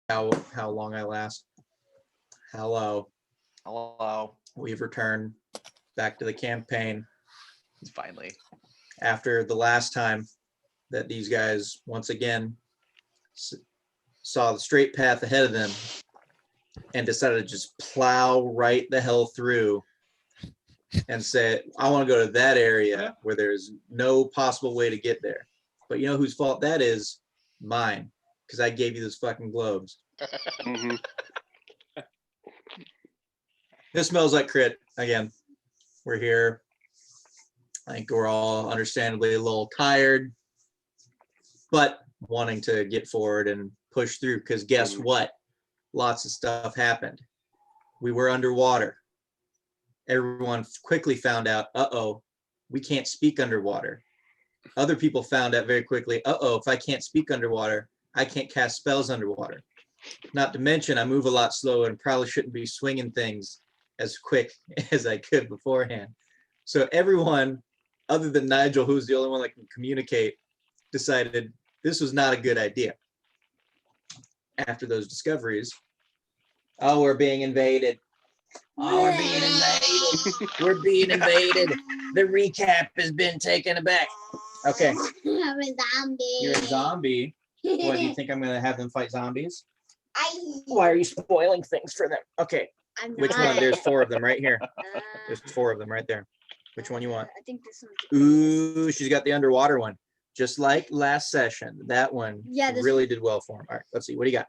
how long I last. Hello. Hello. We've returned back to the campaign. Finally. After the last time that these guys once again saw the straight path ahead of them and decided to just plow right the hell through and say, I want to go to that area where there's no possible way to get there. But you know whose fault that is? Mine, because I gave you those fucking globes. Mm-hmm. This smells like crit. Again, we're here. I think we're all understandably a little tired, but wanting to get forward and push through, because guess what? Lots of stuff happened. We were underwater. Everyone quickly found out, uh-oh, we can't speak underwater. Other people found out very quickly, uh-oh, if I can't speak underwater, I can't cast spells underwater. Not to mention, I move a lot slower and probably shouldn't be swinging things as quick as I could beforehand. So everyone, other than Nigel, who's the only one that can communicate, decided this was not a good idea. After those discoveries, oh, we're being invaded. Oh, we're being invaded. We're being invaded. The recap has been taken aback. Okay. I'm a zombie. You're a zombie. What, do you think I'm going to have them fight zombies? Why are you spoiling things for them? Okay. Which one? There's 4 of them right here. There's 4 of them right there. Which one you want? I think this one. Ooh, she's got the underwater one. Just like last session. That one really did well for him. All right, let's see. What do you got?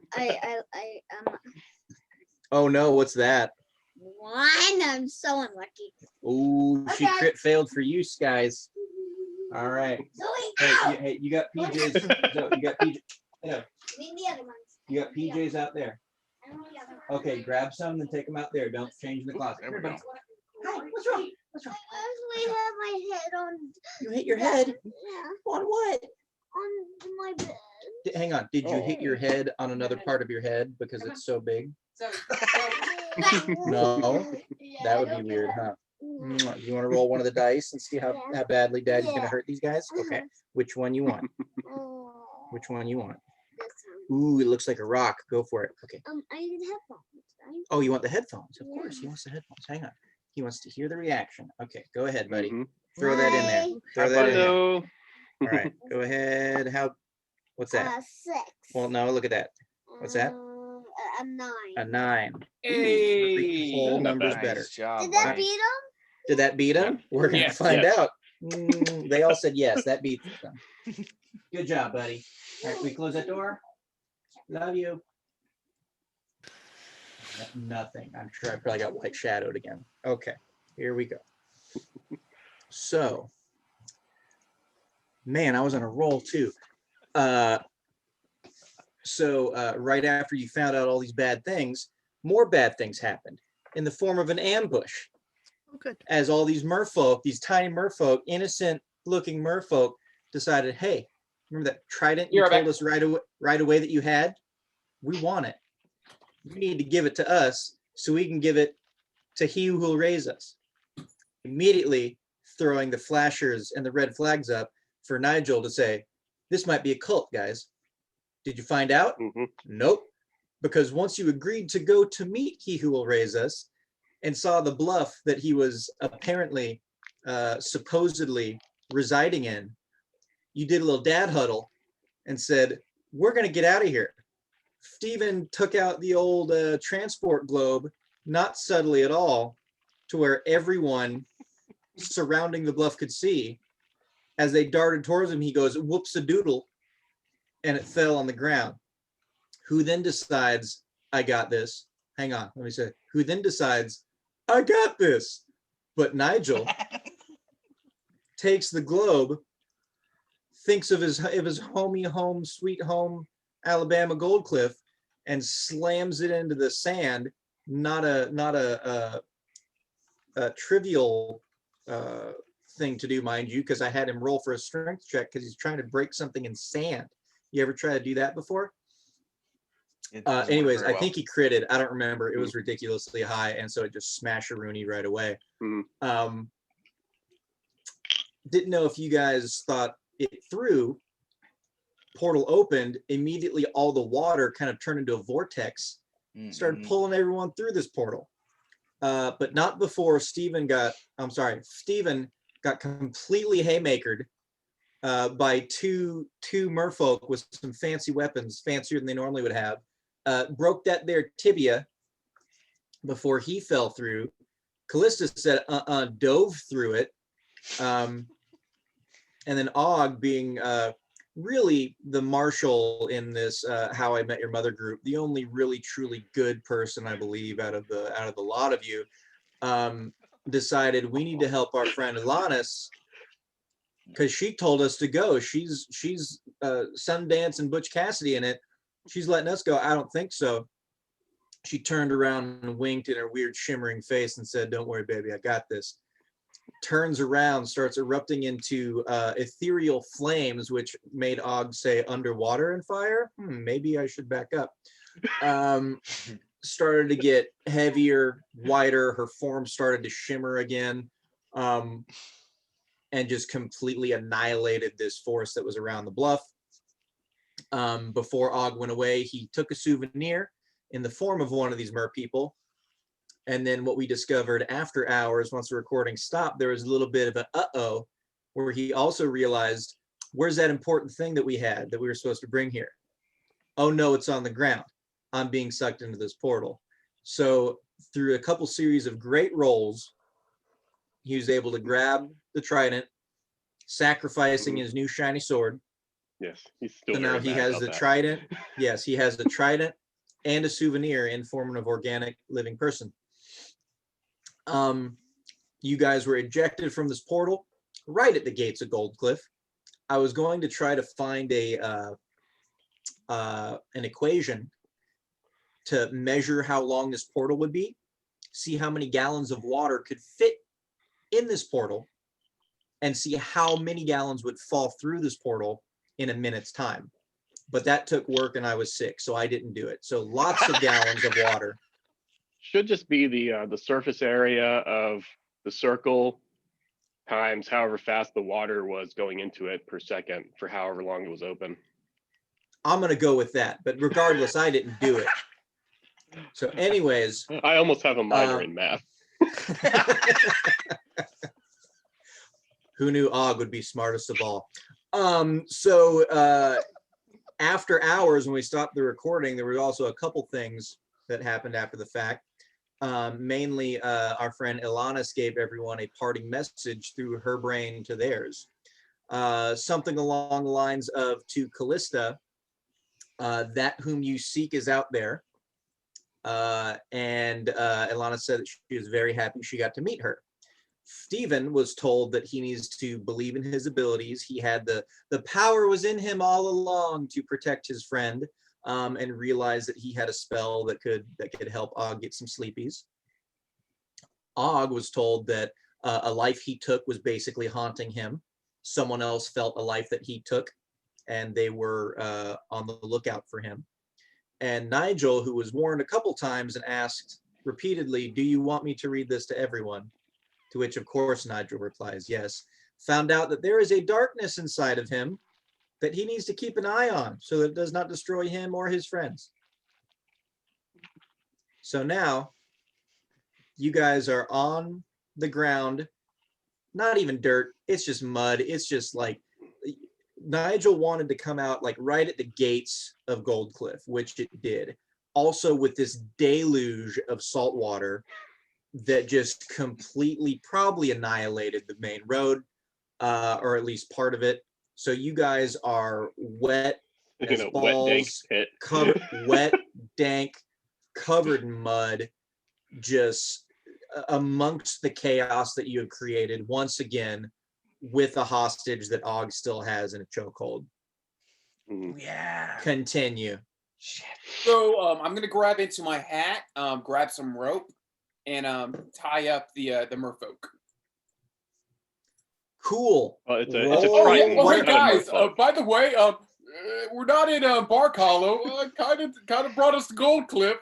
Oh no, what's that? One. I'm so unlucky. Ooh, she crit failed for you guys. All right. Hey, you got PJs. You got PJ. Yeah. Need the other ones. You got PJs out there. Okay, grab some and take them out there. Don't change in the closet. There we go. Hi, what's wrong? What's wrong? I actually have my head on. You hit your head? Yeah. On what? On my bed. Hang on. Did you hit your head on another part of your head because it's so big? No. That would be weird, huh? You want to roll one of the dice and see how badly Daddy's going to hurt these guys? Okay. Which one you want? Which one you want? Ooh, it looks like a rock. Go for it. Okay. I need headphones. Oh, you want the headphones? Of course, he wants the headphones. Hang on. He wants to hear the reaction. Okay, go ahead, buddy. Throw that in there. Throw that in there. All right, go ahead. What's that? 6. Well, no, look at that. What's that? A 9. A 9. Hey, whole numbers nice better. Job, Did that buddy. beat him? Did that beat him? We're going to find out. They all said yes. That beats them. Good job, buddy. All right, can we close that door? Love you. Nothing. I'm sure I probably got white shadowed again. Okay, here we go. So, man, I was on a roll too. So right after you found out all these bad things, more bad things happened in the form of an ambush. Oh, good. As all these merfolk, these tiny merfolk, innocent looking merfolk, decided, hey, remember that trident you told us right away that you had? We want it. You need to give it to us so we can give it to he who will raise us. Immediately throwing the flashers and the red flags up for Nigel to say, this might be a cult, guys. Did you find out? Nope. Because once you agreed to go to meet he who will raise us and saw the bluff that he was apparently supposedly residing in, you did a little dad huddle and said, we're going to get out of here. Stephen took out the old transport globe, not subtly at all, to where everyone surrounding the bluff could see. As they darted towards him, he goes, whoops-a-doodle, and it fell on the ground. Who then decides, I got this. Hang on, let me say, who then decides, I got this. But Nigel takes the globe, thinks of his home, sweet home, Alabama Goldcliff, and slams it into the sand. Not a trivial thing to do, mind you, because I had him roll for a strength check because he's trying to break something in sand. You ever try to do that before? Anyways, I think he critted. I don't remember. It was ridiculously high, and so it just smashed a Rooney right away. Didn't know if you guys thought it through, portal opened, immediately all the water kind of turned into a vortex, started pulling everyone through this portal. But not before Steven got completely haymakered by two merfolk with some fancy weapons, fancier than they normally would have. Broke that there tibia before he fell through. Kallista said, dove through it. And then Og, being really the marshal in this How I Met Your Mother group, the only really truly good person, I believe, out of the lot of you, decided we need to help our friend Alanis because she told us to go. She's Sundance and Butch Cassidy in it. She's letting us go. I don't think so. She turned around and winked in her weird shimmering face and said, "Don't worry, baby, I got this." Turns around, starts erupting into ethereal flames, which made Og say underwater and fire. Maybe I should back up. Started to get heavier, whiter. Her form started to shimmer again, and just completely annihilated this force that was around the bluff. Before Og went away, he took a souvenir in the form of one of these mer people. And then what we discovered after hours, once the recording stopped, there was a little bit of an uh-oh, where he also realized, where's that important thing that we had that we were supposed to bring here? Oh no, it's on the ground. I'm being sucked into this portal. So through a couple series of great rolls, he was able to grab the trident, sacrificing his new shiny sword. Yes, he's still. So now he has the trident. Yes, he has the trident and a souvenir in form of organic living person. You guys were ejected from this portal right at the gates of Goldcliff. I was going to try to find an equation to measure how long this portal would be, see how many gallons of water could fit in this portal, and see how many gallons would fall through this portal in a minute's time. But that took work and I was sick, so I didn't do it. So lots of gallons of water. Should just be the surface area of the circle times however fast the water was going into it per second for however long it was open. I'm going to go with that. But regardless, I didn't do it. So anyways. I almost have a minor in math. Who knew Og would be smartest of all? So after hours, when we stopped the recording, there were also a couple things that happened after the fact. Mainly, our friend Ilanis gave everyone a parting message through her brain to theirs. Something along the lines of, to Kallista, that whom you seek is out there. And Ilanis said that she was very happy she got to meet her. Steven was told that he needs to believe in his abilities. He had the power was in him all along to protect his friend, and realize that he had a spell that could help Og get some sleepies. Og was told that a life he took was basically haunting him. Someone else felt a life that he took, and they were on the lookout for him. And Nigel, who was warned a couple times and asked repeatedly, "Do you want me to read this to everyone?" To which, of course, Nigel replies, yes. Found out that there is a darkness inside of him that he needs to keep an eye on so that it does not destroy him or his friends. So now, you guys are on the ground, not even dirt, it's just mud. It's just like, Nigel wanted to come out like right at the gates of Goldcliff, which it did. Also with this deluge of salt water that just completely probably annihilated the main road, or at least part of it. So you guys are wet as balls, wet, dank, covered in mud, just amongst the chaos that you have created once again, with a hostage that Og still has in a chokehold. Yeah. Continue. Shit. So I'm gonna grab into my hat, grab some rope, and tie up the merfolk. Cool. It's a Oh, Triton. hey Not a guys! merfolk. By the way, we're not in Bark Hollow. Kind of brought us to Goldcliff.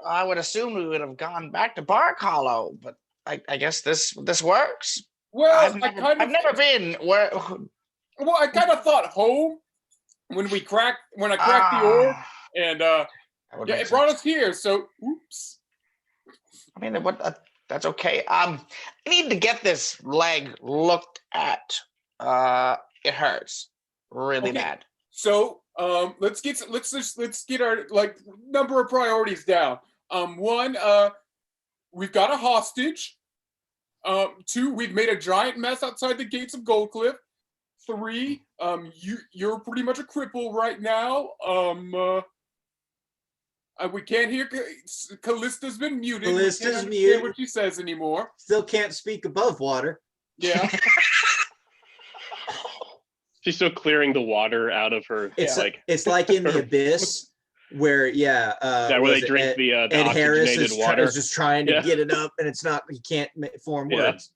I would assume we would have gone back to Bark Hollow, but I guess this works. Well, I've never been where. Well, I kind of thought home when I cracked the orb, and yeah, it brought us here. So, oops. I mean, that's okay. I need to get this leg looked at. It hurts really Okay. bad. So, let's get our number of priorities down. One, we've got a hostage. 2, we've made a giant mess outside the gates of Goldcliff. 3, you're pretty much a cripple right now. We can't hear. Kallista's been muted. Kallista's we can't understand muted. what she says anymore. Still can't speak above water. Yeah. She's still clearing the water out of her. It's like it's like in the abyss where where was they it drink the Ed Harris oxygenated is, water. is just trying to Yeah. get it up, and it's not. He can't form Yeah. words.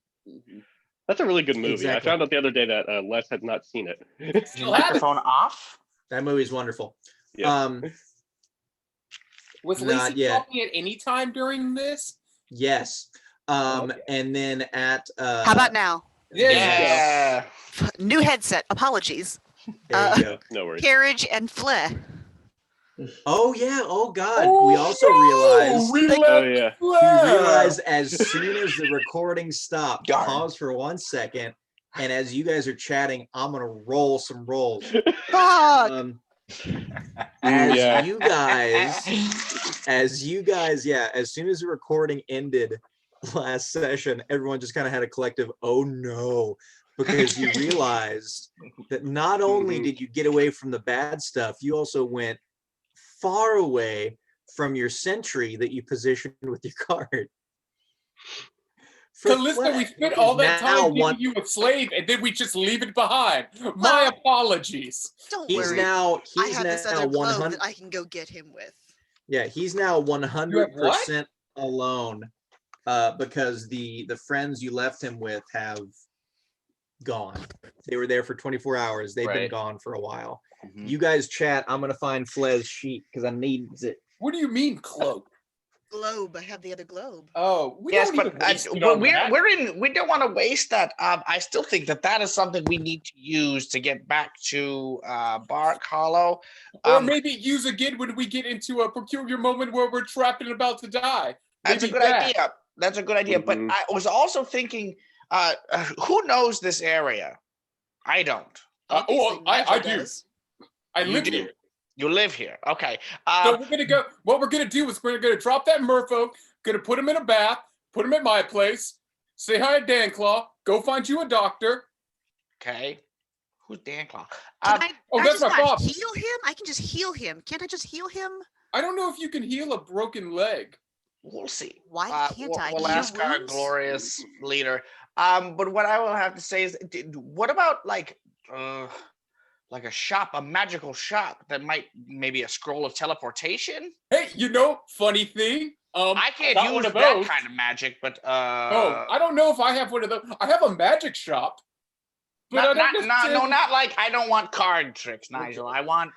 That's a really good movie. Exactly. I found out the other day that Les had not seen it. Still have it. Microphone off. That movie's wonderful. Yeah. Was Not Lacey yet. talking at any time during this? Yes. Okay. And then at How about now? Yeah. New headset. Apologies. there you go. No worries. Carriage and Flare. Oh yeah. Oh God. Oh, we also no! realized. We Like- left Oh yeah. We Flare! realized as soon as the recording stopped, Darn. pause for 1 second, and as you guys are chatting, I'm gonna roll some rolls. Fuck. As Yeah. you guys, yeah, as soon as the recording ended last session, everyone just kind of had a collective, oh no, because you realized that not only did you get away from the bad stuff, you also went far away from your sentry that you positioned with your card. For Kallista, we Fleck, spent all that now time one- giving you a slave, and then we just leave it behind. My apologies. Don't He's worry. now I have this now other globe 100. that I can go get him with. Yeah, he's now what? 100% alone because the friends you left him with have gone. They were there for 24 hours. They've been Right. gone for a while. Mhm. You guys chat. I'm gonna find Flez's sheet because I need it. What do you mean, cloak? Globe. I have the other globe. Oh, we Yes, don't but even waste it but on that. we don't want to waste that. I still think that is something we need to use to get back to Bark Hollow. Or maybe use again when we get into a peculiar moment where we're trapped and about to die. That's a Maybe good that. idea. That's a good idea. But Mhm. I was also thinking, who knows this area? I don't. Obviously, I Nigel do. does. I You live do. here. You live here. Okay. So we're gonna go. What we're gonna do is we're gonna drop that merfolk, gonna put him in a bath, put him at my place, say hi to Danclaw, go find you a doctor. Okay. Who's Danclaw? Can I, oh, I that's just my not father. heal him? I can just heal him. Can't I just heal him? I don't know if you can heal a broken leg. We'll see. Why can't we'll, I We'll heal ask our wounds? glorious leader. But what I will have to say is, what about like a shop, a magical shop that might maybe a scroll of teleportation? Hey, funny thing. I can't got use one of that those. kind of magic, but I don't know if I have one of those. I have a magic shop. But I don't not like I don't want card tricks, Nigel. I want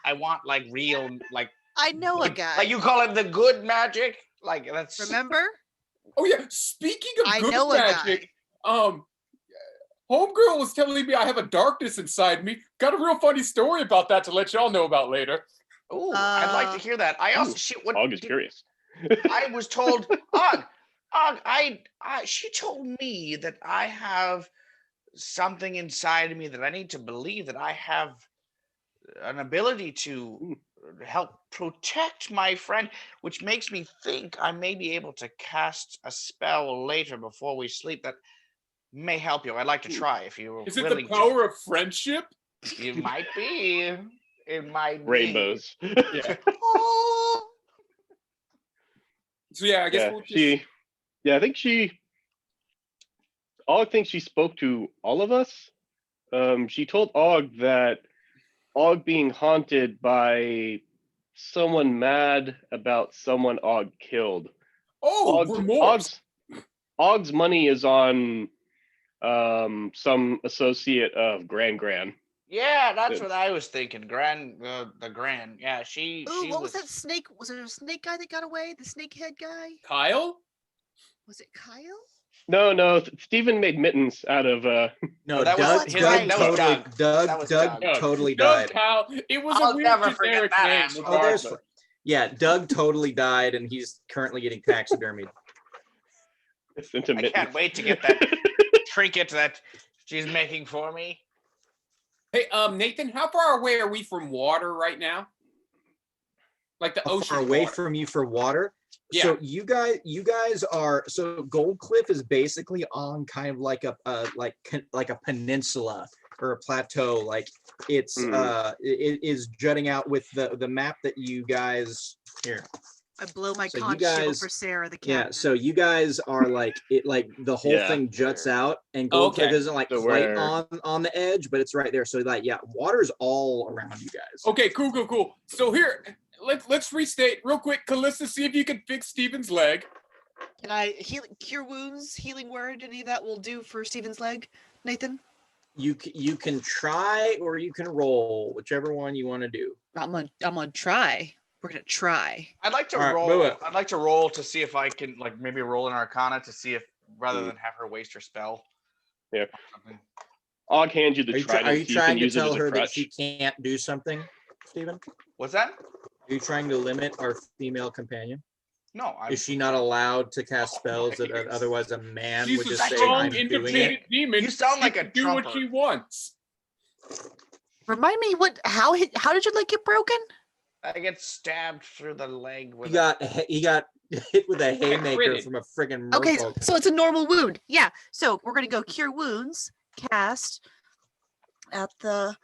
like real like I know a guy. like you call it the good magic. Like that's Remember? Oh yeah. Speaking of I good know a magic, guy. Homegirl was telling me I have a darkness inside me. Got a real funny story about that to let y'all know about later. Ooh, I'd like to hear that. I also Og is curious. I was told, Og, she told me that I have something inside of me that I need to believe that I have an ability to help protect my friend, which makes me think I may be able to cast a spell later before we sleep that may help you. I'd like to try if you're Is it the willing power of friendship? to. It might be. It might be. Rainbows. Yeah. Oh. So yeah, I guess Yeah, we'll just... I think Og thinks she spoke to all of us. She told Og that Og being haunted by someone mad about someone Og killed. Oh, remorse. Og's money is on some associate of Gran. Yeah, that's Yes. what I was thinking. The Gran. Yeah, she. Ooh, she what was that snake? Was it a snake guy that got away? The snakehead guy? Kyle? Was it Kyle? No. Steven made mittens out of. No, that was Doug, his Doug name. That was totally, Doug. Doug, That was Doug Doug. totally No, died. pal. It was I'll a weird never forget generic that name. asshole. Oh, there's, regardless. yeah, Doug totally died, and he's currently getting taxidermied. It's into I mittens. can't wait to get that trinket that she's making for me. Hey, Nathan, how far away are we from water right now? Like the How ocean. far away water. from you for water? Yeah. So you guys are, so Goldcliff is basically on kind of like a peninsula or a plateau. Like it's it is jutting out with the map that you guys here. I blow my So you conch shield guys- for Sarah the captain. Yeah, so you guys are like it, like the whole Yeah. thing juts out, and Oh, Goldcliff okay. isn't like So quite where- on the edge, but it's right there. So like, yeah, water's all around you guys. Okay, cool. So here, let's restate real quick. Kallista, see if you can fix Steven's leg. Can I cure wounds, healing word, any of that will do for Steven's leg, Nathan? You can try or you can roll, whichever one you want to do. I'm gonna try. We're gonna try. I'd like to All right, roll. wait. I'd like to roll to see if I can like maybe roll an Arcana to see if rather than have her waste her spell. Yeah. Something. I'll hand you the Are you trident. so trying can to use it tell as a her that crutch. she can't do something, Stephen? What's that? Are you trying to limit our female companion? No, I. Is she not allowed to cast Oh, spells that nice. otherwise a man She's would a just say, strong, I'm doing it? independent demon. You sound She like a can do what trumper. she wants. Remind me how did your leg get broken? I get stabbed through the leg with. He got hit with a haymaker critted. from a friggin' Okay, merfolk. so it's a normal wound. Yeah. So we're gonna go cure wounds, cast at the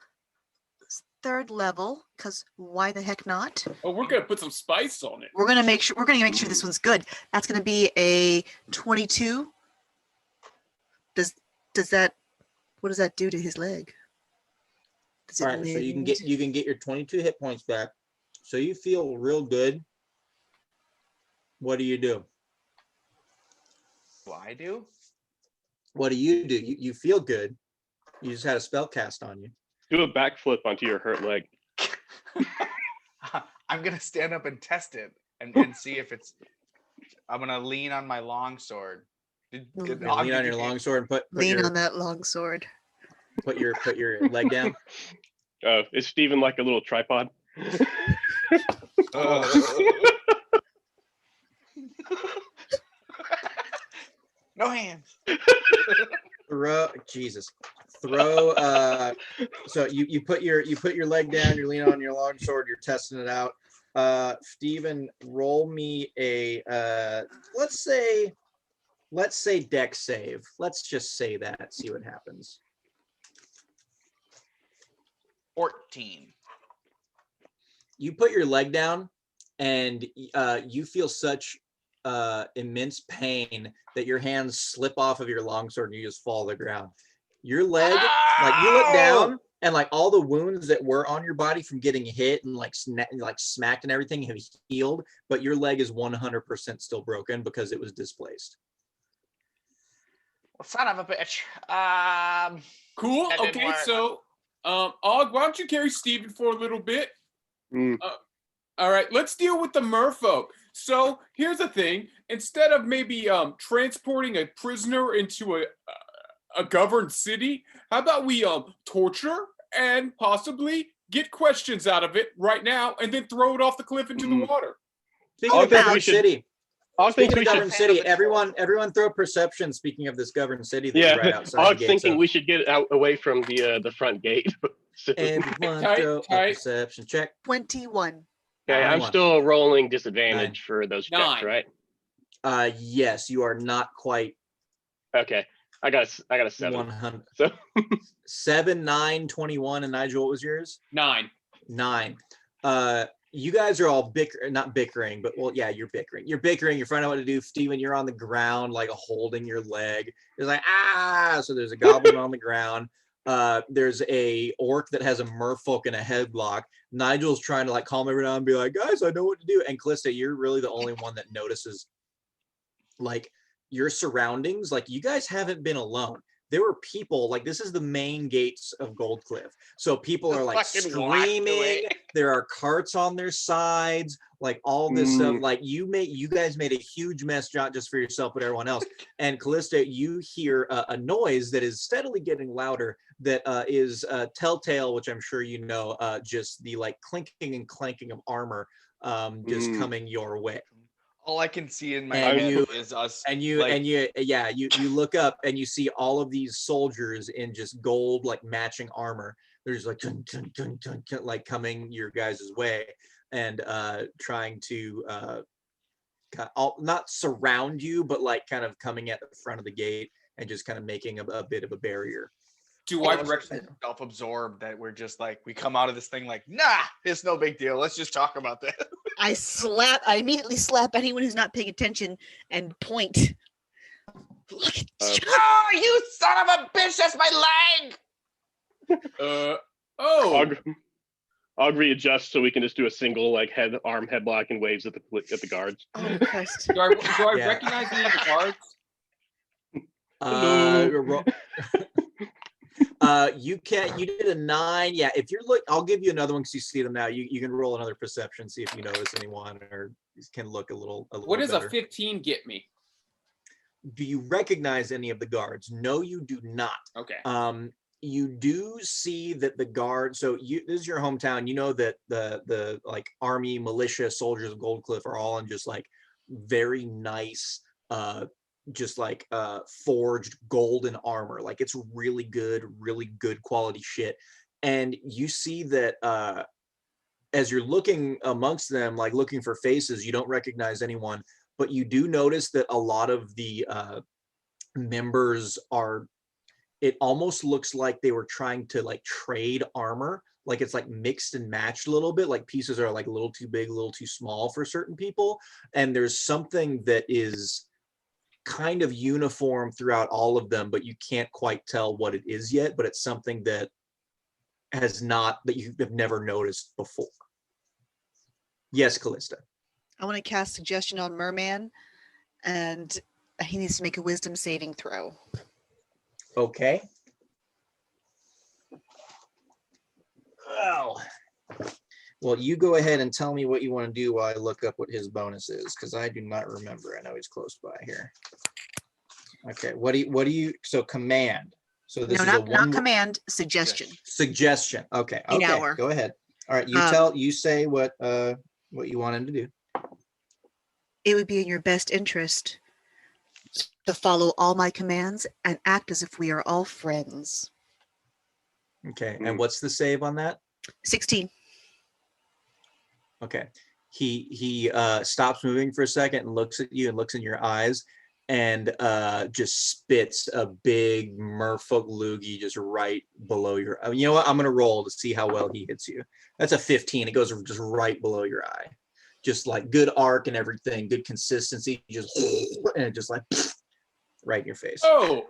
third level, because why the heck not? Oh, we're gonna put some spice on it. We're gonna make sure this one's good. That's gonna be a 22. Does that what does that do to his leg? Does it All right, so you can mend? get your 22 hit points back. So you feel real good. What do you do? What I do? What do? You feel good. You just had a spell cast on you. Do a backflip onto your hurt leg. I'm gonna stand up and test it and see if it's. I'm gonna lean on my longsword. Lean Lean on your longsword and put Lean your on that long sword. put your leg down. Is Steven like a little tripod? No hands. Throw so you put your leg down, you're leaning on your longsword, you're testing it out. Steven, roll me a let's say dex save. Let's just say that, see what happens. 14. You put your leg down and you feel such immense pain that your hands slip off of your longsword and you just fall to the ground. Your leg, like you look down and like all the wounds that were on your body from getting hit and like smacked and everything have healed, but your leg is 100% still broken because it was displaced. Well, son of a bitch. Cool. That didn't Okay, work. so Og, why don't you carry Steven for a little bit? Mm. All right, let's deal with the merfolk. So here's the thing: instead of maybe transporting a prisoner into a governed city, how about we torture and possibly get questions out of it right now, and then throw it off the cliff into the water? Speaking I of think we governed should- city, I think speaking we of should. governed city, everyone throw perception. Speaking of this governed city, that's Yeah, right outside I the was gates thinking of- we should get out away from the front gate. Everyone Tight, throw a tight. perception check. 21. Okay, I'm 21. still rolling disadvantage for those checks, 9. right? Yes, you are not quite Okay, I got a 7. 100. So 7, 9, 21, and Nigel, what was yours? 9. 9. You guys are all not bickering, but well, yeah, you're bickering. You're finding out what to do. Steven, you're on the ground, like holding your leg. It's like, so there's a goblin on the ground. There's a orc that has a merfolk in a headlock. Nigel's trying to like calm everyone down and be like, guys, I know what to do. And Kallista, you're really the only one that notices like your surroundings. Like you guys haven't been alone. There were people, like this is the main gates of Goldcliff. So people are like Fucking walked screaming. away. There are carts on their sides. like all this stuff. Like you guys made a huge mess, not just for yourself, but everyone else. And Kallista, you hear a noise that is steadily getting louder. That is telltale, which I'm sure you know. Just the like clinking and clanking of armor, just coming your way. All I can see in my And head is us. You look up and you see all of these soldiers in just gold, like matching armor. There's like dun, dun, dun, dun, dun, like coming your guys' way and trying to not surround you, but like kind of coming at the front of the gate and just kind of making a bit of a barrier. Do I self-absorbed that we're just like, we come out of this thing like, nah, it's no big deal. Let's just talk about that. I immediately slap anyone who's not paying attention and point. Look at Oh, you son of a bitch, that's my leg! I'll readjust so we can just do a single like head block and waves at the guards. Oh Christ. Do I recognize any of the guards? You did a 9. Yeah, if you're I'll give you another one because you see them now. You can roll another perception, see if you notice anyone or can look a little What does better. a 15 get me? Do you recognize any of the guards? No, you do not. Okay. You do see that the guard, this is your hometown. You know that the like army, militia, soldiers of Goldcliff are all in just like very nice just like forged golden armor. Like it's really good quality shit. And you see that as you're looking amongst them, like looking for faces, you don't recognize anyone, but you do notice that a lot of the members are, it almost looks like they were trying to like trade armor. Like it's like mixed and matched a little bit, like pieces are like a little too big, a little too small for certain people. And there's something that is kind of uniform throughout all of them, but you can't quite tell what it is yet, but it's something that you have never noticed before. Yes, Kallista. I want to cast suggestion on Merman, and he needs to make a wisdom saving throw. Okay. Oh. Well, you go ahead and tell me what you want to do while I look up what his bonus is, because I do not remember. I know he's close by here. Okay. What do you? So command. So this is not command. Suggestion. Suggestion. Okay. Okay. Hour. Go ahead. All right. You say what you want him to do. It would be in your best interest to follow all my commands and act as if we are all friends. Okay. And what's the save on that? 16. Okay. He stops moving for a second and looks at you and looks in your eyes and just spits a big merfolk loogie just right below your. You know what? I'm gonna roll to see how well he hits you. That's a 15. It goes just right below your eye. Just like good arc and everything, good consistency. Just and it just like right in your face. Oh,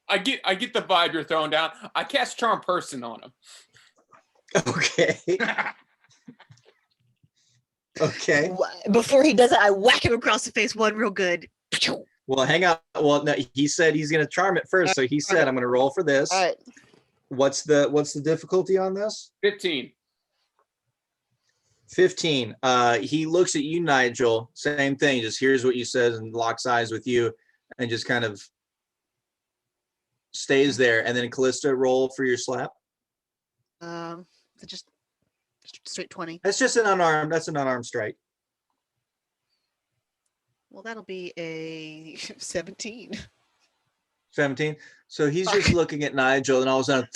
I get the vibe you're throwing down. I cast Charm Person on him. Okay. Okay. Before he does it, I whack him across the face one real good. Well, hang on. Well, no, he said he's gonna charm it first, so he said I'm gonna roll for this. All right. What's the difficulty on this? 15. 15. He looks at you, Nigel. Same thing. Just hears what you said and locks eyes with you, and just kind of stays there. And then Kallista, roll for your slap. Just straight 20. That's just an unarmed. That's an unarmed strike. Well, that'll be a 17. 17. So he's just looking at Nigel, and all of a sudden,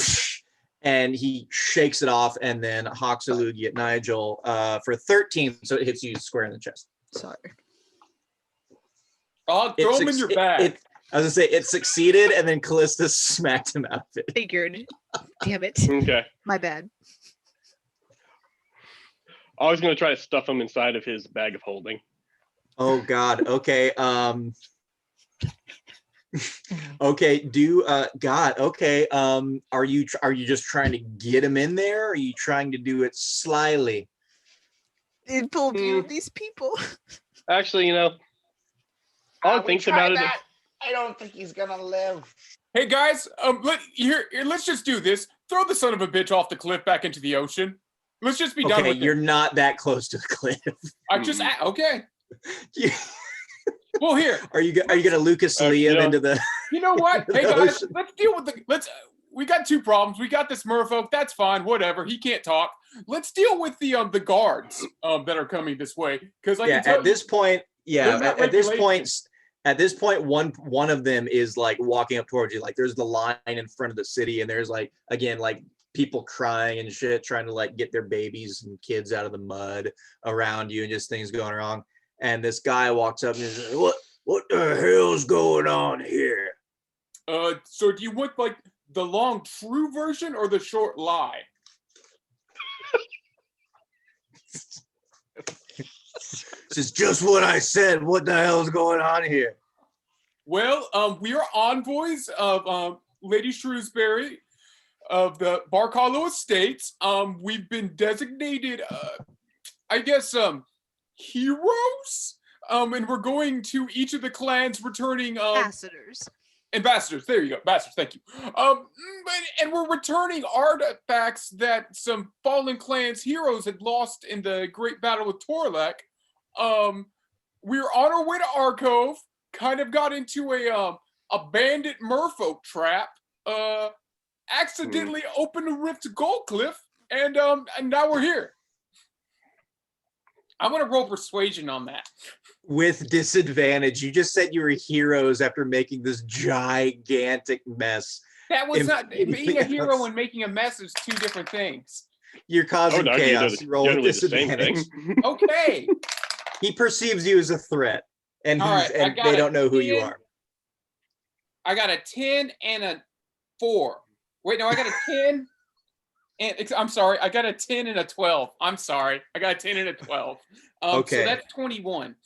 and he shakes it off, and then hawks a loogie at Nigel for 13. So it hits you square in the chest. Sorry. Oh, throw him in your bag. I was gonna say it succeeded, and then Kallista smacked him out of it. Figured. Damn it. Okay. My bad. I was going to try to stuff him inside of his bag of holding. Oh God. Okay. Okay. God. Okay. Are you just trying to get him in there? Or are you trying to do it slyly? In full view of these people. Actually, all I think about it. I don't think he's gonna live. Hey guys, let's just do this. Throw the son of a bitch off the cliff back into the ocean. Let's just be done Okay, with you're it. not that close to the cliff. I just okay. You- Well, here. Are you gonna Lucas Liam you know- into the? You know what? The Hey guys, ocean. let's deal with we got two problems. We got this merfolk, that's fine, whatever. He can't talk. Let's deal with the guards that are coming this way. Because I Yeah, can tell at this point, There's not at this regulations. point, one of them is like walking up towards you. Like there's the line in front of the city, and there's like again like people crying and shit, trying to like get their babies and kids out of the mud around you, and just things going wrong. And this guy walks up and he's like, "What the hell's going on here?" So do you want like the long true version or the short lie? This is just what I said. What the hell's going on here? Well, we are envoys of Lady Shrewsbury of the Bark Hollow Estates. We've been designated, I guess, heroes. And we're going to each of the clans, returning Ambassadors. ambassadors. There you go, ambassadors. Thank you. And we're returning artifacts that some fallen clans heroes had lost in the Great Battle of Torlek. We were on our way to Arcove. Kind of got into a bandit merfolk trap. Accidentally opened a rift to Goldcliff, and now we're here. I'm gonna roll persuasion on that. With disadvantage. You just said you were heroes after making this gigantic mess. That was If not anything being a hero else- and making a mess is two different things. You're I causing would argue they're chaos. You roll with generally the same disadvantage. thing. Okay. He perceives you as a threat, and, All right, I and got they it. don't know who you 10. are. I got a 10 and a 4. Wait, no, I got a 10 and I'm sorry, I got a 10 and a 12. I'm sorry. I got a 10 and a 12. Okay. So that's 21.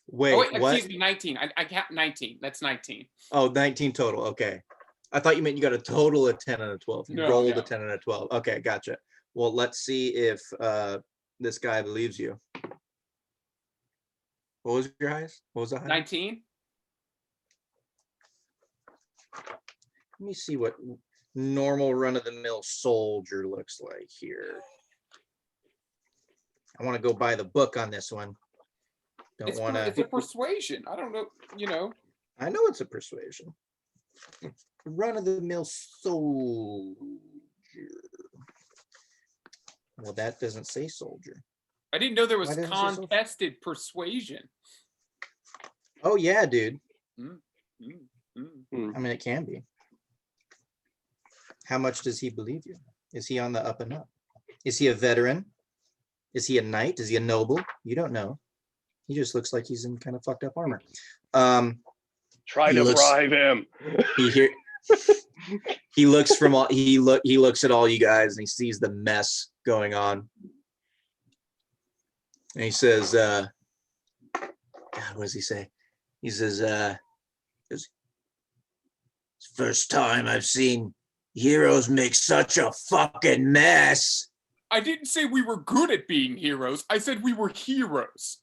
Wait, Oh, wait, what? excuse me, 19. I count 19. That's 19. Oh, 19 total. Okay. I thought you meant you got a total of 10 and a 12. You No, rolled no. a 10 and a 12. Okay, gotcha. Well, let's see if this guy believes you. What was your highest? What was the highest? 19? Let me see what normal run-of-the-mill soldier looks like here. I want to go buy the book on this one. Don't want It's a to. persuasion. I don't know, you know. I know it's a persuasion. Run-of-the-mill soldier. Well, that doesn't say soldier. I didn't know there was Why doesn't it say so? contested persuasion. Oh yeah, dude. Mm, mm. I mean, it can be. How much does he believe you? Is he on the up and up? Is he a veteran? Is he a knight? Is he a noble? You don't know. He just looks like he's in kind of fucked up armor. Try He to looks- bribe him. He looks from all he looks at all you guys and he sees the mess going on. And he says, God, what does he say? He says, it's the first time I've seen heroes make such a fucking mess. I didn't say we were good at being heroes. I said we were heroes.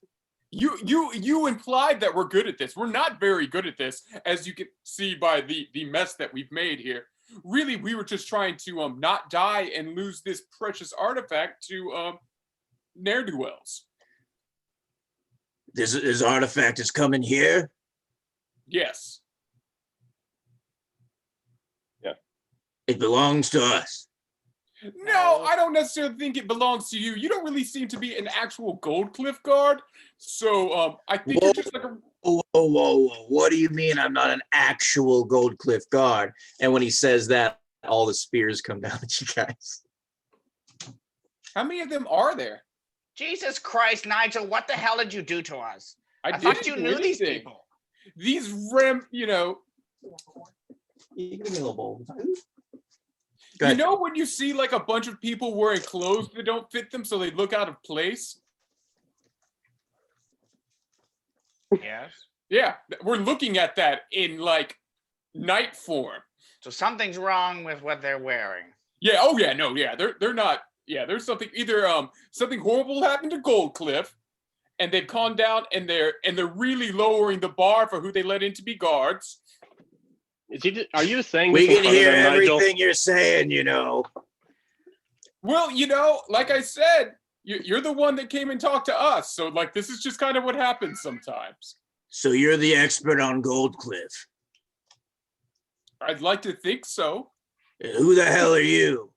You implied that we're good at this. We're not very good at this, as you can see by the mess that we've made here. Really, we were just trying to not die and lose this precious artifact to ne'er-do-wells. This artifact is coming here. Yes. It belongs to us. No, I don't necessarily think it belongs to you. You don't really seem to be an actual Goldcliff guard. So I think you're just like a Whoa. What do you mean I'm not an actual Goldcliff guard? And when he says that, all the spears come down at you guys. How many of them are there? Jesus Christ, Nigel, what the hell did you do to us? I didn't thought you do knew these anything. people. These You give me a little bowl. Go you ahead. know when you see like a bunch of people wearing clothes that don't fit them so they look out of place? Yes. Yeah, we're looking at that in like night form. So something's wrong with what they're wearing. Yeah, oh yeah, no, yeah, they're not. Yeah, there's something either something horrible happened to Goldcliff and they've calmed down and they're really lowering the bar for who they let in to be guards. Are you just saying We this in can front of hear them, Nigel? everything you're saying, you know. Well, like I said, you're the one that came and talked to us. So, like, this is just kind of what happens sometimes. So you're the expert on Goldcliff. I'd like to think so. Who the hell are you?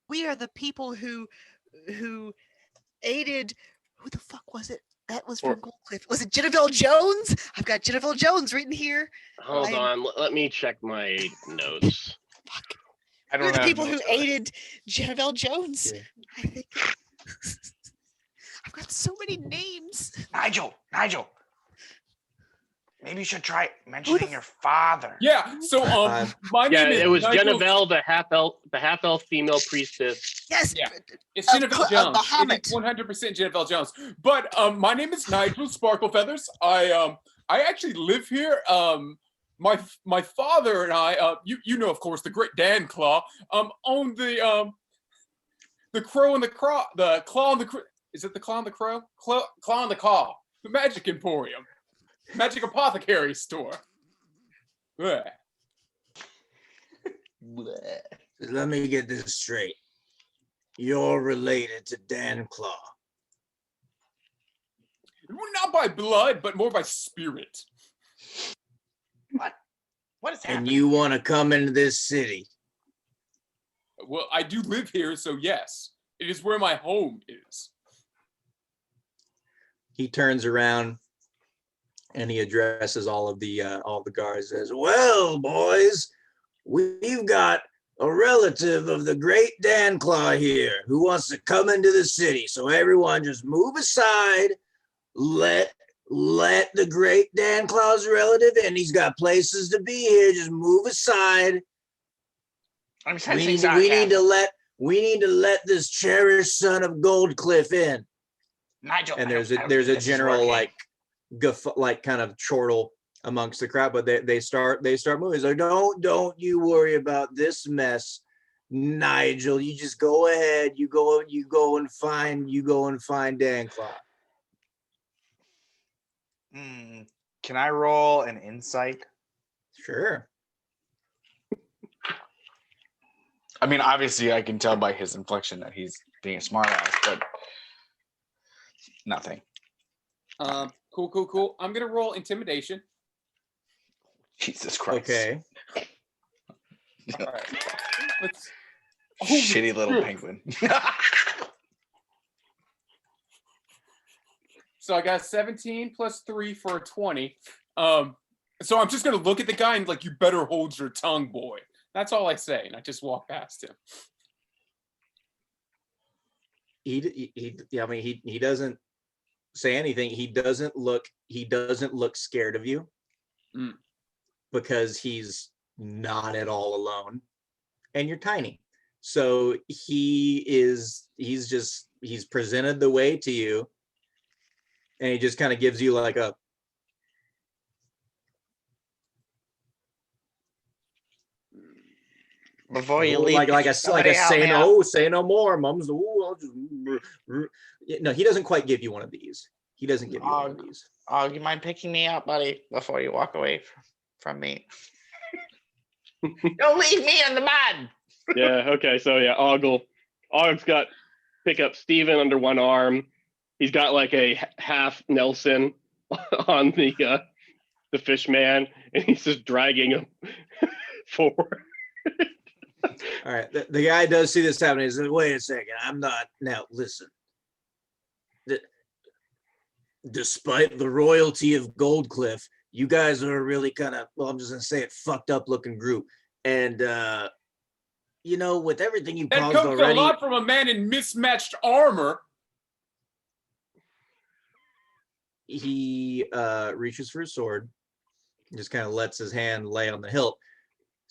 We are the people who aided. Who the fuck was it? That was from Goldcliff. Was it Jennifer Jones? I've got Jennifer Jones written here. Hold on, let me check my notes. Fuck. I We're don't the have people who notes on it. aided Jennifer Jones. Yeah. I think. I've got so many names. Nigel. Maybe you should try mentioning your father. Yeah. So, my Yeah, name is it was Nigel. Genevieve, the half elf female priestess. Yes. Yeah. It's Jennifer Jones. Bahamut. It's 100% Jennifer Jones. But my name is Nigel Sparkle Feathers. I actually live here. My father and I, you know, of course, the Great Danclaw, own the crow and the claw, the claw and the crow. Is it the claw and the crow? Claw and the claw. The Magic Emporium. Magic Apothecary Store. Blech. Let me get this straight. You're related to Danclaw. Not by blood, but more by spirit. What is happening? And you want to come into this city. Well, I do live here, so yes. It is where my home is. He turns around and he addresses all the guards. Says, "Well, boys, we've got a relative of the Great Danclaw here who wants to come into the city. So everyone, just move aside. Let the Great Danclaw's relative in. He's got places to be here. Just move aside. I'm We sensing need sarcasm. to let this cherished son of Goldcliff in." Nigel. And I there's don't a think this is general working. like kind of chortle amongst the crowd, but they start moving. So don't you worry about this mess, Nigel. You just go ahead. You go and find Danclaw. Can I roll an insight? Sure. I mean, obviously, I can tell by his inflection that he's being a smartass, but nothing. Cool. I'm gonna roll intimidation. Jesus Christ. Okay. All right. Let's. Shitty little penguin. So I got 17 plus 3 for a 20. So I'm just gonna look at the guy and like, you better hold your tongue, boy. That's all I say, and I just walk past him. He doesn't say anything. He doesn't look scared of you because he's not at all alone, and you're tiny. So he's presented the way to you, and he just kind of gives you like a Before you leave, like a somebody help me out. say no more, mums. No, he doesn't quite give you one of these. He doesn't give you one of these. Oh, you mind picking me up, buddy, before you walk away from me? Don't leave me in the mud. Yeah, okay, so yeah, Ogg's got pick up Steven under one arm. He's got like a half Nelson on the fish man, and he's just dragging him forward. All right, the guy does see this happening. He says, "Wait a second, I'm not now. Listen, despite the royalty of Goldcliff, you guys are really kind of, well, I'm just gonna say it, fucked up looking group. And with everything you That caused comes already, a lot from a man in mismatched armor." He reaches for his sword, just kind of lets his hand lay on the hilt.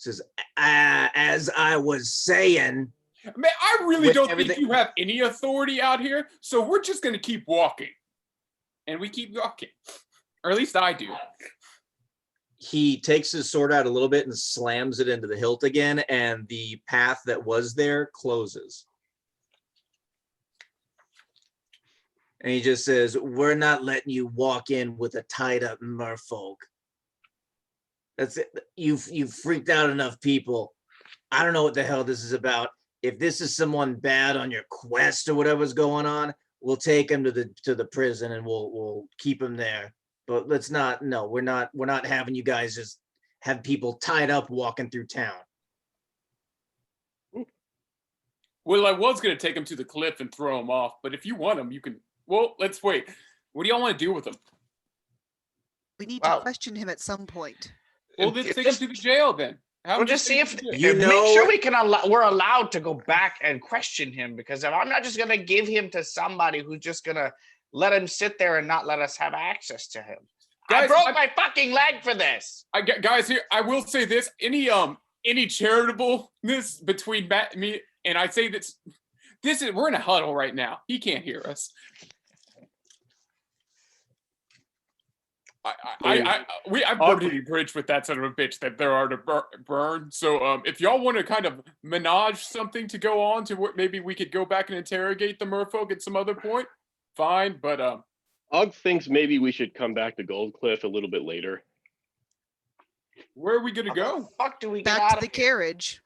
Says, "As I was saying." Man, I really don't think everything- you have any authority out here, so we're just gonna keep walking. And we keep walking. Or at least I do. He takes his sword out a little bit and slams it into the hilt again, and the path that was there closes. And he just says, "We're not letting you walk in with a tied up merfolk. That's it. You've freaked out enough people. I don't know what the hell this is about. if this is someone bad on your quest or whatever's going on, we'll take him to the prison and we'll keep him there. But let's not. No, we're not having you guys just have people tied up walking through town. Well, I was gonna take him to the cliff and throw him off, but if you want him, you can. Well, let's wait. What do y'all want to do with him? We need to question him at some point. Well, let's take him to the jail then. We'll just see if You know- make sure we can we're allowed to go back and question him, because if I'm not just gonna give him to somebody who's just gonna let him sit there and not let us have access to him. I Guys, broke my fucking leg for this. Guys, here I will say this: any charitableness between me and I say this is we're in a huddle right now. He can't hear us. I burned any bridge with that son of a bitch that there are to burn. So if y'all want to kind of menage something to go on to what maybe we could go back and interrogate the merfolk at some other point, fine. But Og thinks maybe we should come back to Goldcliff a little bit later. where are we gonna How go? the fuck do we get Back out to of the here? carriage.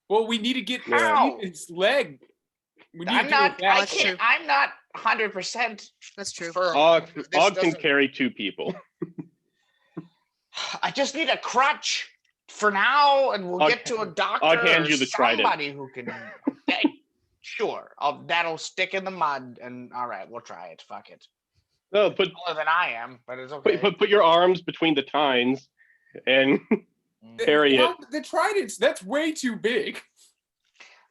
Well, we need to get How? his leg. We need I'm to not. do it I fast. can't. I'm not 100% That's true. for. Og this can doesn't- carry 2 people. I just need a crutch for now, and we'll I'll- get to a doctor I'll hand or you the trident. somebody who can. Yeah, sure, that'll stick in the mud, and all right, we'll try it. Fuck it. No, put Taller than I am, but it's okay. put your arms between the tines and carry it. The tridents, that's way too big.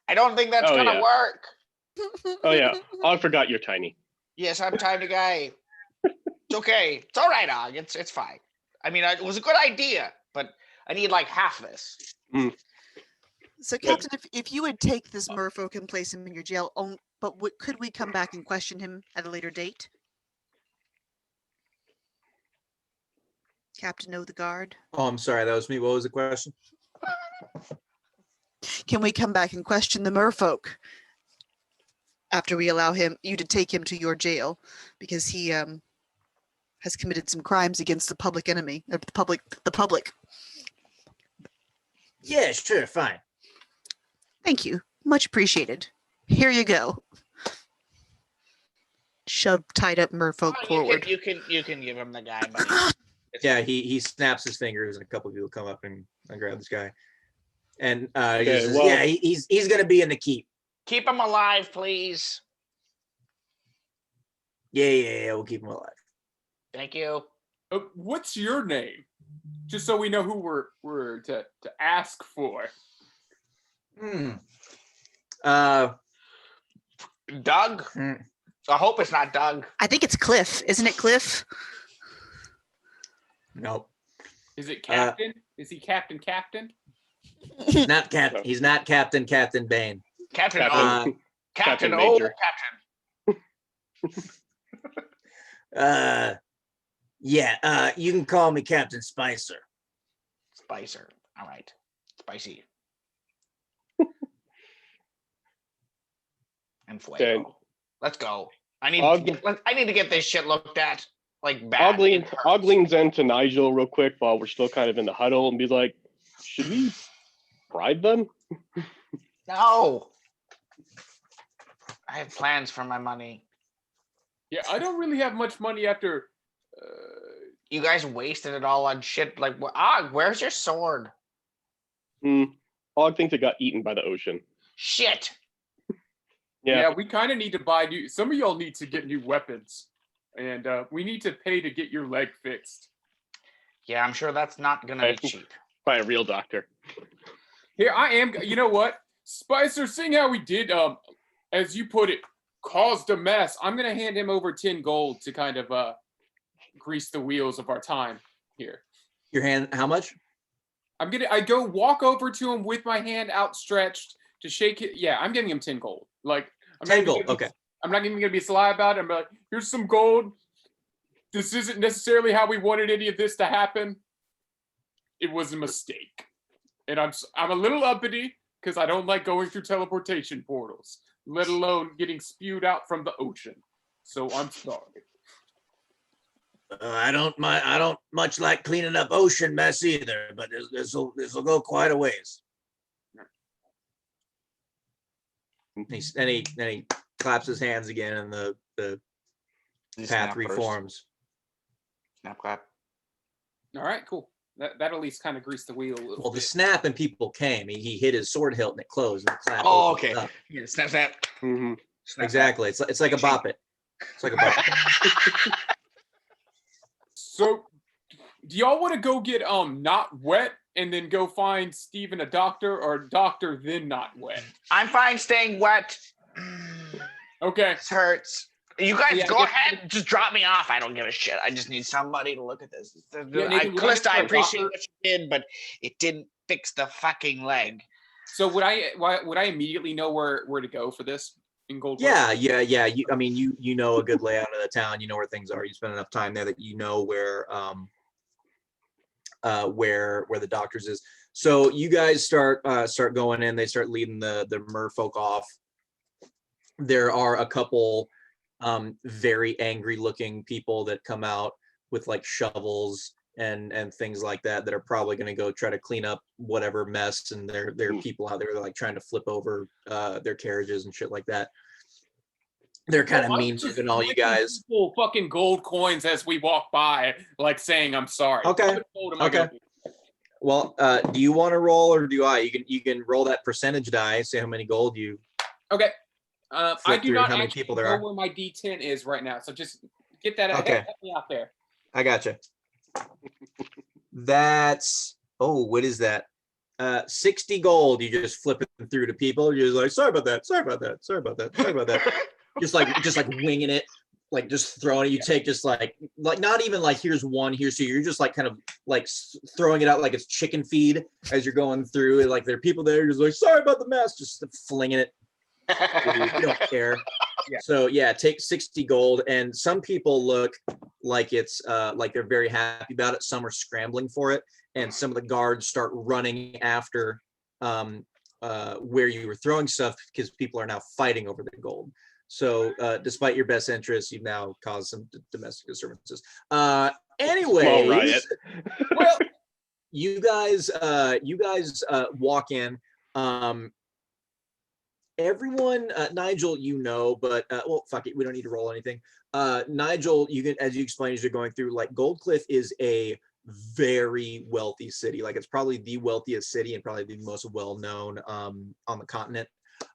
I don't think that's Oh, gonna yeah. work. Oh yeah, Og forgot you're tiny. Yes, I'm tiny guy. It's okay. It's all right, Og. It's fine. I mean, it was a good idea, but I need like half this. So, Captain, if you would take this merfolk and place him in your jail, but could we come back and question him at a later date? Captain Odegaard, Oh, I'm sorry, that was me. What was the question? can we come back and question the merfolk after we allow you to take him to your jail because he has committed some crimes against the public enemy, the public? Yeah, sure, fine. Thank you, much appreciated. Here you go. Shove tied up merfolk forward. You can give him the guy, buddy. Yeah, he snaps his fingers and a couple of people come up and grab this guy. And he Okay, says, well- Yeah, he's gonna be in the keep. Keep him alive, please. Yeah, we'll keep him alive. Thank you. What's your name? Just so we know who we're to ask for. Doug? Hmm. I hope it's not Doug. I think it's Cliff, isn't it, Cliff? nope. Is it Captain? Is he Captain? He's not Captain. He's not Captain Bane. Captain Captain- O. Captain Captain O. Major. Captain. You can call me Captain Spicer. Spicer. All right. Spicy. And Fuego. Okay. Let's go. I need Og- to get this shit looked at. Like bad. Og leans into Nigel real quick while we're still kind of in the huddle and be like, should we bribe them? No. I have plans for my money. Yeah, I don't really have much money after. You guys wasted it all on shit. Like, where's your sword? Og thinks it got eaten by the ocean. Shit. Yeah. We kind of need to buy new. Some of y'all need to get new weapons, and we need to pay to get your leg fixed. Yeah, I'm sure that's not gonna be cheap. By a real doctor. Here I am. You know what, Spicer? Seeing how we did, as you put it, caused a mess. I'm gonna hand him over 10 gold to kind of grease the wheels of our time here. Your hand, how much? I go walk over to him with my hand outstretched to shake it. Yeah, I'm giving him 10 gold. Like, I'm 10 not even gold, gonna be- okay. I'm not even gonna be sly about it. I'm like, here's some gold. This isn't necessarily how we wanted any of this to happen. It was a mistake. And I'm a little uppity because I don't like going through teleportation portals, let alone getting spewed out from the ocean. So I'm sorry. I don't much like cleaning up ocean mess either, but this will go quite a ways. And he claps his hands again, and the path reforms. Snap clap. All right, cool. That at least kind of greased the wheel a little Well, bit. the snap and people came. He hit his sword hilt and it closed, and the clap. Oh, opened okay. up. Yeah, snap, snap. Mm-hmm. Snap, Exactly. It's like a bop it. It's like a bop it. So, do y'all want to go get not wet and then go find Steven a doctor, or doctor then not wet? I'm fine staying wet. Okay. This hurts. You guys Yeah, go ahead and just drop me off. I don't give a shit. I just need somebody to look at this. Nathan, would I Kallista, I get a appreciate doctor? what you did, but it didn't fix the fucking leg. So would I immediately know where to go for this in Goldcliff? Yeah. You know a good layout of the town. You know where things are. You spend enough time there that you know where the doctors is. So you guys start going in. They start leading the merfolk off. There are a couple very angry looking people that come out with like shovels and things like that are probably going to go try to clean up whatever mess, and there are people out there that are like trying to flip over their carriages and shit like that. They're kind of mean to all you guys. Fucking gold coins as we walk by, like saying I'm sorry. Okay. Well, do you want to roll or do I? You can roll that percentage die, say how many gold you. Okay. I flip do through not how many actually people there know are. where my D10 is right now, so just get that Okay. help me out there. I gotcha. That's what is that? 60 gold. You just flip it through to people. You're just like, sorry about that. Sorry about that. Sorry about that. Sorry about that. just like winging it, like just throwing it. You take just like not even like here's one, here's two. You're just like kind of like throwing it out like it's chicken feed as you're going through. Like there are people there. You're just like, sorry about the mess. Just flinging it. You don't care. Yeah. So yeah, take 60 gold, and some people look like it's like they're very happy about it. Some are scrambling for it, and some of the guards start running after where you were throwing stuff because people are now fighting over the gold. So despite your best interests, you've now caused some domestic disturbances. Anyways, Small riot. Well, you guys walk in. Everyone, Nigel, but well, fuck it, we don't need to roll anything. Nigel, you can, as you explained as you're going through, like Goldcliff is a very wealthy city. Like it's probably the wealthiest city and probably the most well-known on the continent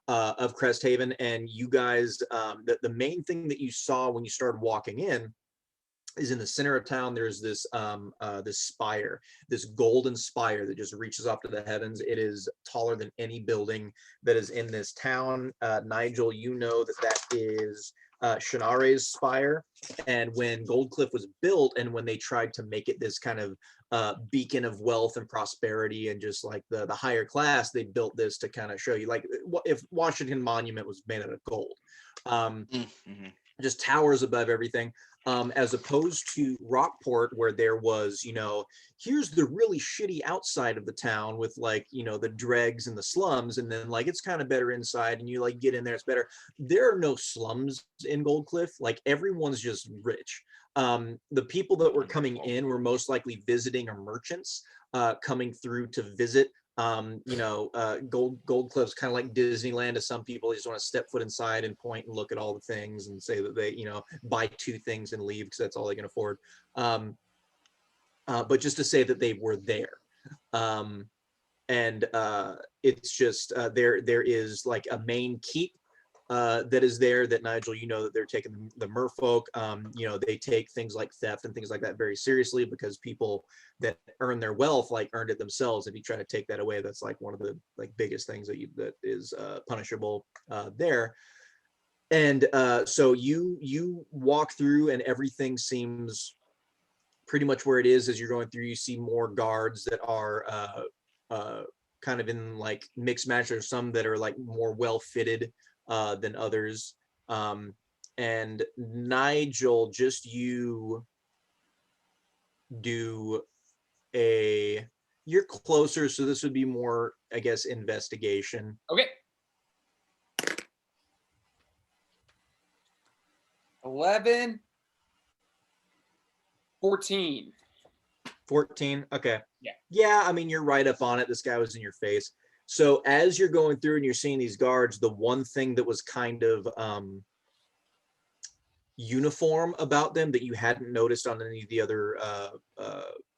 of Cresthaven. And you guys, the main thing that you saw when you started walking in is in the center of town. There's this this spire, this golden spire that just reaches up to the heavens. It is taller than any building that is in this town. Nigel, you know that is Shanare's spire. And when Goldcliff was built, and when they tried to make it this kind of beacon of wealth and prosperity and just like the higher class, they built this to kind of show you, like if Washington Monument was made out of gold. Just towers above everything. As opposed to Rockport, where there was, here's the really shitty outside of the town with like, the dregs and the slums, and then like it's kind of better inside, and you like get in there, it's better. There are no slums in Goldcliff. Like everyone's just rich. The people that were coming in were most likely visiting or merchants coming through to visit. Goldcliff's kind of like Disneyland to some people. They just want to step foot inside and point and look at all the things and say that they, buy 2 things and leave because that's all they can afford. But just to say that they were there. It's just there is like a main keep that is there that Nigel, that they're taking the merfolk. They take things like theft and things like that very seriously, because people that earn their wealth like earned it themselves. If you try to take that away, that's like one of the like biggest things that is punishable there. And so you walk through, and everything seems pretty much where it is. As you're going through, you see more guards that are kind of in like mixed match. There's some that are like more well fitted than others. And Nigel, just you do you're closer, so this would be more, I guess, investigation. okay. 11, 14. 14. Okay. Yeah. Yeah, I mean, you're right up on it. This guy was in your face. So as you're going through and you're seeing these guards, the one thing that was kind of uniform about them that you hadn't noticed on any of the other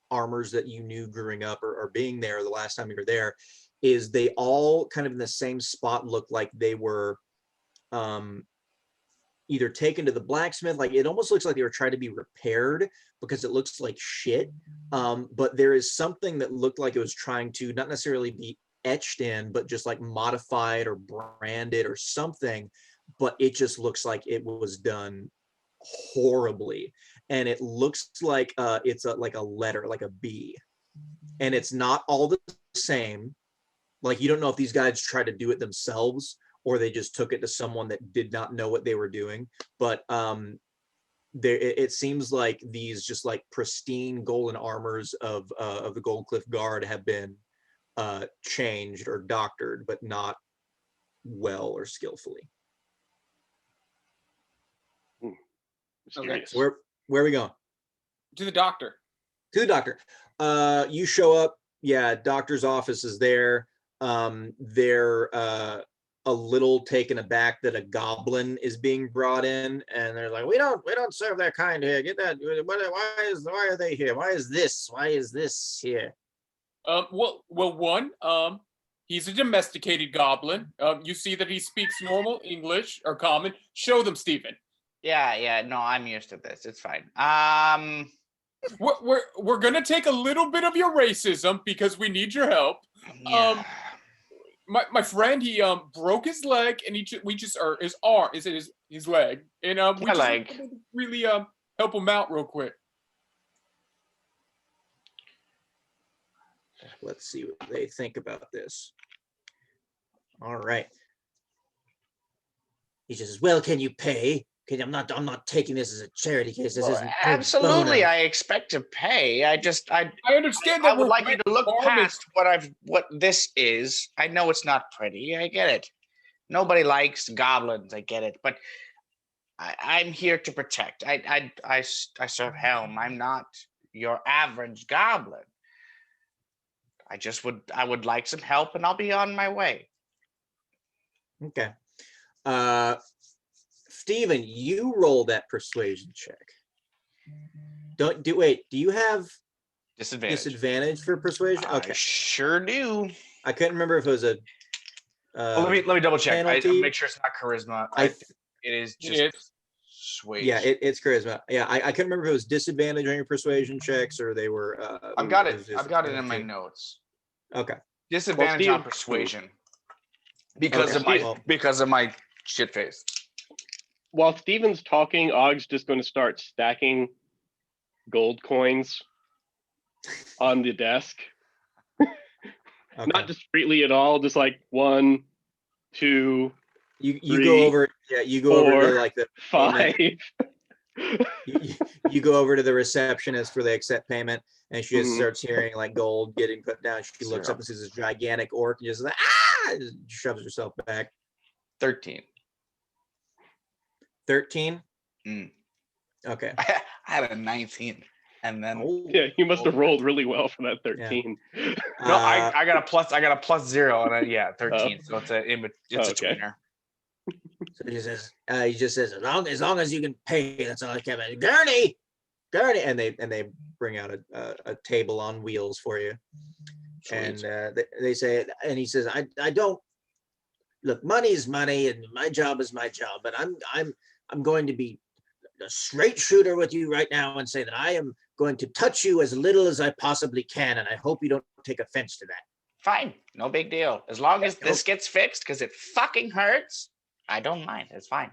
armors that you knew growing up or being there the last time you were there is they all kind of in the same spot looked like they were either taken to the blacksmith, like it almost looks like they were trying to be repaired because it looks like shit. But there is something that looked like it was trying to not necessarily be etched in, but just like modified or branded or something. But it just looks like it was done horribly. And it looks like it's like a letter, like a B. And it's not all the same. Like you don't know if these guys tried to do it themselves or they just took it to someone that did not know what they were doing. But it seems like these just like pristine golden armors of the Goldcliff Guard have been changed or doctored, but not well or skillfully. Okay. So where are we going? To the doctor. To the doctor. You show up. Yeah, doctor's office is there. They're a little taken aback that a goblin is being brought in, and they're like, we don't serve that kind here. Get that. Why are they here? Why is this here? One, he's a domesticated goblin. You see that he speaks normal English or common. Show them, Stephen. Yeah, no, I'm used to this. It's fine. We're gonna take a little bit of your racism because we need your help. Yeah. My friend, he broke his leg, and his arm, is it his leg, and we just leg. wanted to really help him out real quick. Let's see what they think about this. All right. He says, well, can you pay? Okay, I'm not taking this as a charity case. This isn't absolutely. I expect to pay. I understand I that would like you to look past what this is. I know it's not pretty. I get it. Nobody likes goblins. I get it. But I'm here to protect. I serve Helm. I'm not your average goblin. I would like some help, and I'll be on my way. Okay. Stephen, you roll that persuasion check. Do you have disadvantage for persuasion? Okay. I sure do. I couldn't remember if it was a let me double check. I penalty. make sure it's not charisma. It is just persuasion. Yeah, it's charisma. Yeah, I couldn't remember if it was disadvantage on your persuasion checks or they were I've got it. I've got it in my notes. Okay. Disadvantage on persuasion. Because of my shit face. While Steven's talking, Og's just going to start stacking gold coins on the desk. Okay. Not discreetly at all, just like 1, 2, you 3, go over. Yeah, you go 4, over to like the 5. you go over to the receptionist where they accept payment, and she just Mhm. starts hearing like gold getting put down. She looks up and sees this gigantic orc and just like shoves herself back. 13. 13. Mm. Okay. I had a 19, and then Yeah, you must have rolled really well for that 13. no, I got a plus 0, and 13. So it's a tweener. So he just says, as long as you can pay, that's all I care about. Gurney, and they bring out a table on wheels for you. Sweet. And they say, and he says, I don't look, money is money, and my job is my job, but I'm going to be a straight shooter with you right now and say that I am going to touch you as little as I possibly can, and I hope you don't take offense to that. Fine, no big deal. As long as this gets fixed, because it fucking hurts, I don't mind. It's fine.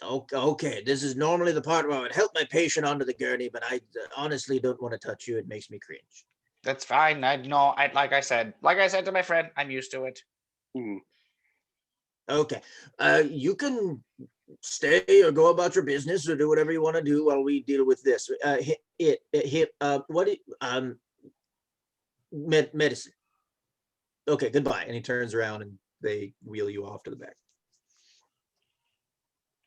Okay, this is normally the part where I would help my patient onto the gurney, but I honestly don't want to touch you. It makes me cringe. That's fine. Like I said to my friend, I'm used to it. Mm. Okay, you can stay or go about your business or do whatever you want to do while we deal with this. Medicine. Okay, goodbye. And he turns around and they wheel you off to the back.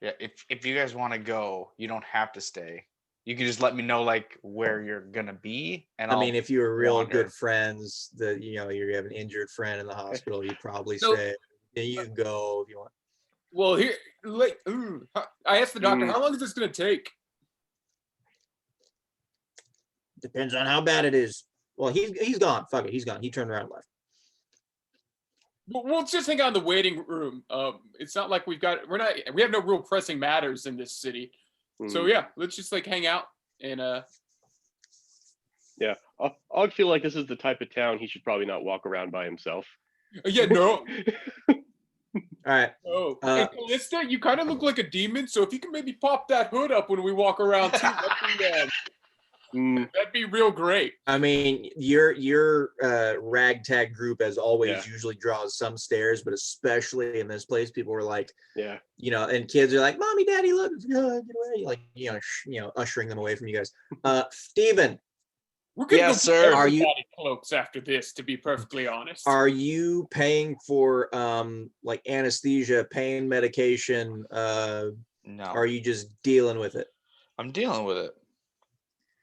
Yeah, if you guys want to go, you don't have to stay. You can just let me know like where you're gonna be, and I mean, if you were real wander. good friends, that you have an injured friend in the hospital, you'd probably So- say, yeah, you can go if you want. Well, here, like, I asked the doctor, Mm. how long is this going to take? Depends on how bad it is. Well, he's gone. Fuck it, he's gone. He turned around and left. We'll just hang out in the waiting room. It's not like we have no real pressing matters in this city. So Mm. yeah, let's just like hang out and Yeah, I feel like this is the type of town he should probably not walk around by himself. yeah, no. All right. Oh, and Kallista, you kind of look like a demon, so if you can maybe pop that hood up when we walk around too, that'd be real great. I mean, your ragtag group, as always, Yeah. usually draws some stares, but especially in this place, people were like, Yeah. and kids are like, "Mommy, Daddy, look, get away!" Like, ushering them away from you guys. Steven, We're gonna Yes, go sir. Are you- everybody cloaks after this, to be perfectly honest. are you paying for like anesthesia, pain medication? No, Are you just dealing with it? I'm dealing with it.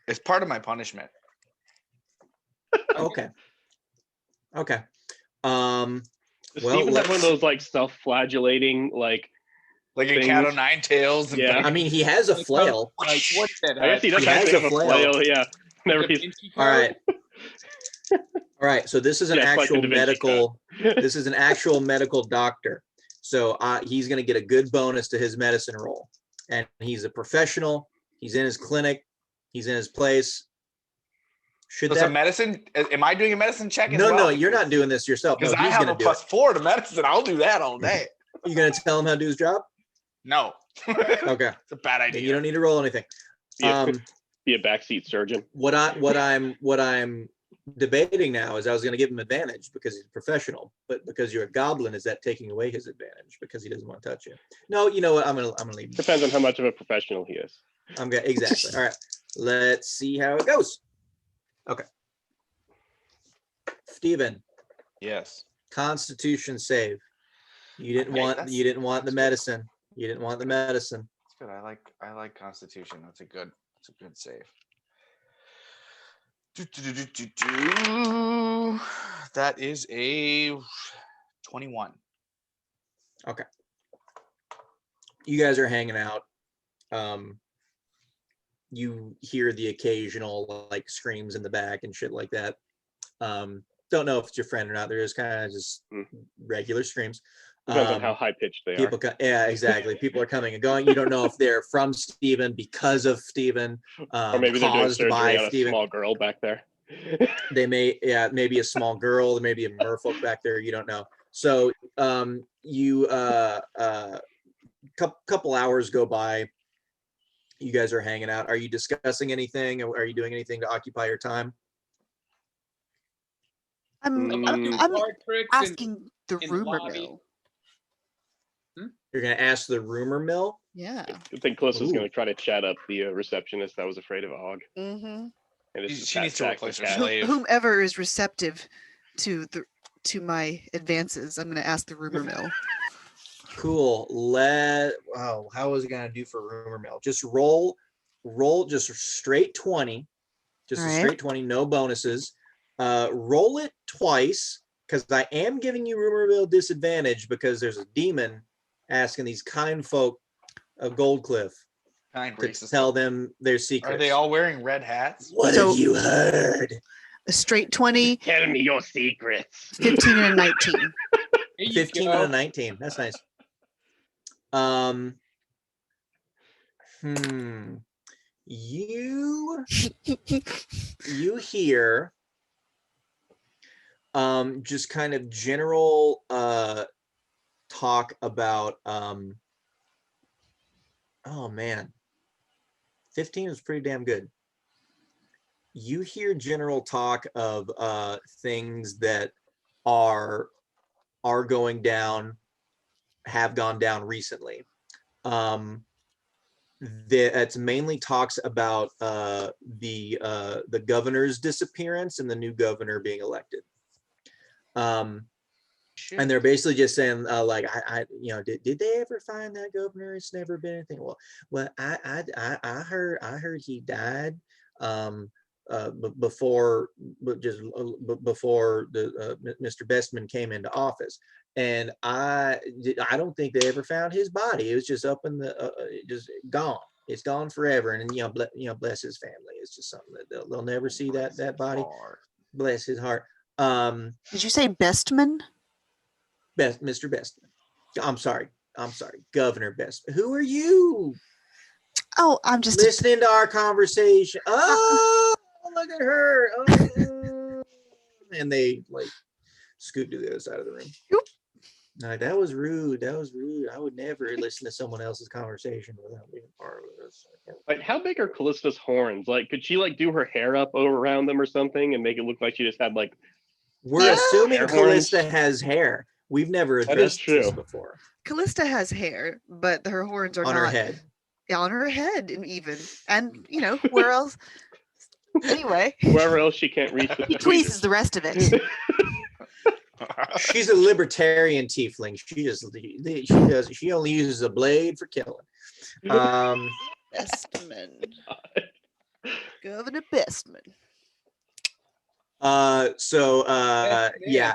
It's part of my punishment. Okay. Okay. Does Well, Steven have one of let's- those like self-flagellating like? Like a cat o' Things. nine tails. And Yeah. I mean, he has a flail. Like, what's that? I guess he does He has actually a have a flail. flail. Yeah. Never. Da He's, Vinci All Code? right. All right. So this is an Yeah, it's like the actual Da Vinci medical. This is an actual medical doctor. So he's going to get a good bonus to his medicine roll, and he's a professional. He's in his clinic. He's in his place. Should so that? medicine? Am I doing a medicine check? As No, well? no, you're not doing this yourself. No, Because I he's have going a to do it. +4 to medicine. I'll do that all day. You going to tell him how to do his job? No, it's Okay. a bad Then idea. you don't need to roll anything. Yeah. Be a backseat surgeon. What I'm debating now is I was going to give him advantage because he's a professional, but because you're a goblin, is that taking away his advantage because he doesn't want to touch you? No, you know what? I'm gonna leave him. Depends on how much of a professional he is. Exactly. All right. Let's see how it goes. Okay. Steven, Yes. Constitution save. You didn't Okay, want that's- the that's good. medicine. You didn't want the medicine. It's good. I like Constitution. That's a good save. That is a 21. You guys are hanging out. You hear the occasional like screams in the back and shit like that. Don't know if it's your friend or not. There is kind of just regular screams. Depends on how high pitched they are. Yeah, exactly. People are coming and going. You don't know if they're from Steven, because of Steven, Or maybe they're doing caused surgery by on a Steven. small girl back there. They may, maybe a small girl, there may be a merfolk back there. You don't know. So couple hours go by. You guys are hanging out. Are you discussing anything? Are you doing anything to occupy your time? I'm Mm. I'm Card tricks and- asking the in the rumor lobby. mill. You're gonna ask the rumor mill. Yeah. I think Callista's Ooh. going to try to chat up the receptionist that was afraid of Og. Mm-hmm. And it's just She needs to that replace her cat. slave. Whomever is receptive to my advances, I'm going to ask the rumor mill. Cool. How was it gonna do for rumor mill? Just roll just a straight 20. Just a Alright. straight 20, no bonuses. Roll it twice, because I am giving you rumor mill disadvantage because there's a demon asking these kind folk of Goldcliff Kind to racist. tell them their secrets. Are they all wearing red hats? What So- have you heard? A straight 20, Tell me your secrets. 15, and a 19. Here you 15 go. and a 19. That's nice. You hear just kind of general talk about oh man, 15 is pretty damn good. You hear general talk of things that are going down, have gone down recently. It's mainly talks about the governor's disappearance and the new governor being elected. And they're basically just saying, like, did they ever find that governor? It's never been anything. Well, I heard he died, before Mr. Bestman came into office, and I don't think they ever found his body. It was just up in the, just gone. It's gone forever, and bless his family. It's just something that they'll never see that body. Bless his heart. Did you say Bestman? Mr. Bestman. I'm sorry, Governor Bestman. Who are you? Oh, I'm just listening to our conversation. Oh, look at her. Oh. And they like scoot to the other side of the room. No, that was rude. I would never listen to someone else's conversation without being part of this. Like, how big are Kallista's horns? Like, could she like do her hair up around them or something and make it look like she just had like? We're assuming hair horns? Kallista has hair. We've never That is addressed this true. before. Kallista has hair, but her horns are On not her head. on her head, and even, and where else? Anyway, Wherever else she can't reach. he tweezes the rest of it. She's a libertarian tiefling. She only uses a blade for killing. Bestman. Governor Bestman. Yeah,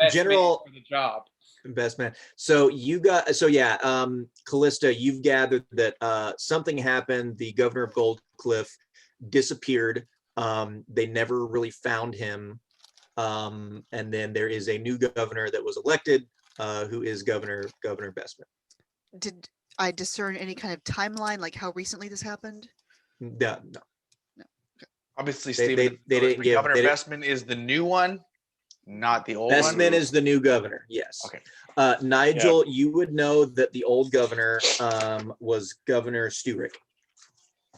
general for the job. Best man. So Kallista, you've gathered that something happened. The governor of Goldcliff disappeared. They never really found him. And then there is a new governor that was elected, who is Governor Bestman. Did I discern any kind of timeline, like how recently this happened? No. Obviously, They Stephen, didn't give. Governor Bestman is the new one, not the old Bestman one. is the new governor. Yes. Okay. Nigel, you would know that the old governor was Governor Sturick.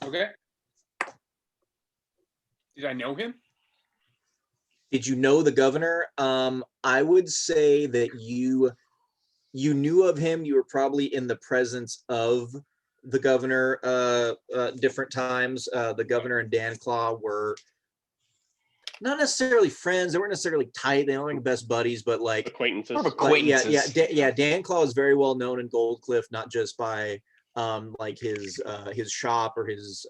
Okay. Did I know him? Did you know the governor? I would say that you knew of him. You were probably in the presence of the governor different times. The governor and Danclaw were not necessarily friends. They weren't necessarily tight. They weren't best buddies, but like acquaintances. Sort of acquaintances. Danclaw is very well known in Goldcliff, not just by like his shop or his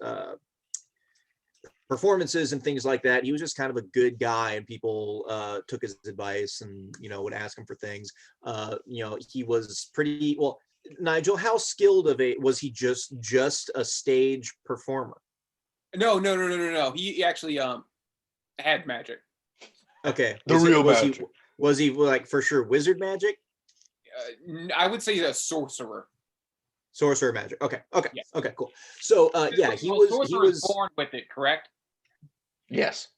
performances and things like that. He was just kind of a good guy, and people took his advice and would ask him for things. He was pretty well. Nigel, how skilled was he? Just a stage performer? No. He actually had magic. Okay, was he like for sure wizard magic? I would say he's a sorcerer. Sorcerer magic. Okay. Yeah. Okay. Cool. So he was born with it, correct? Yes.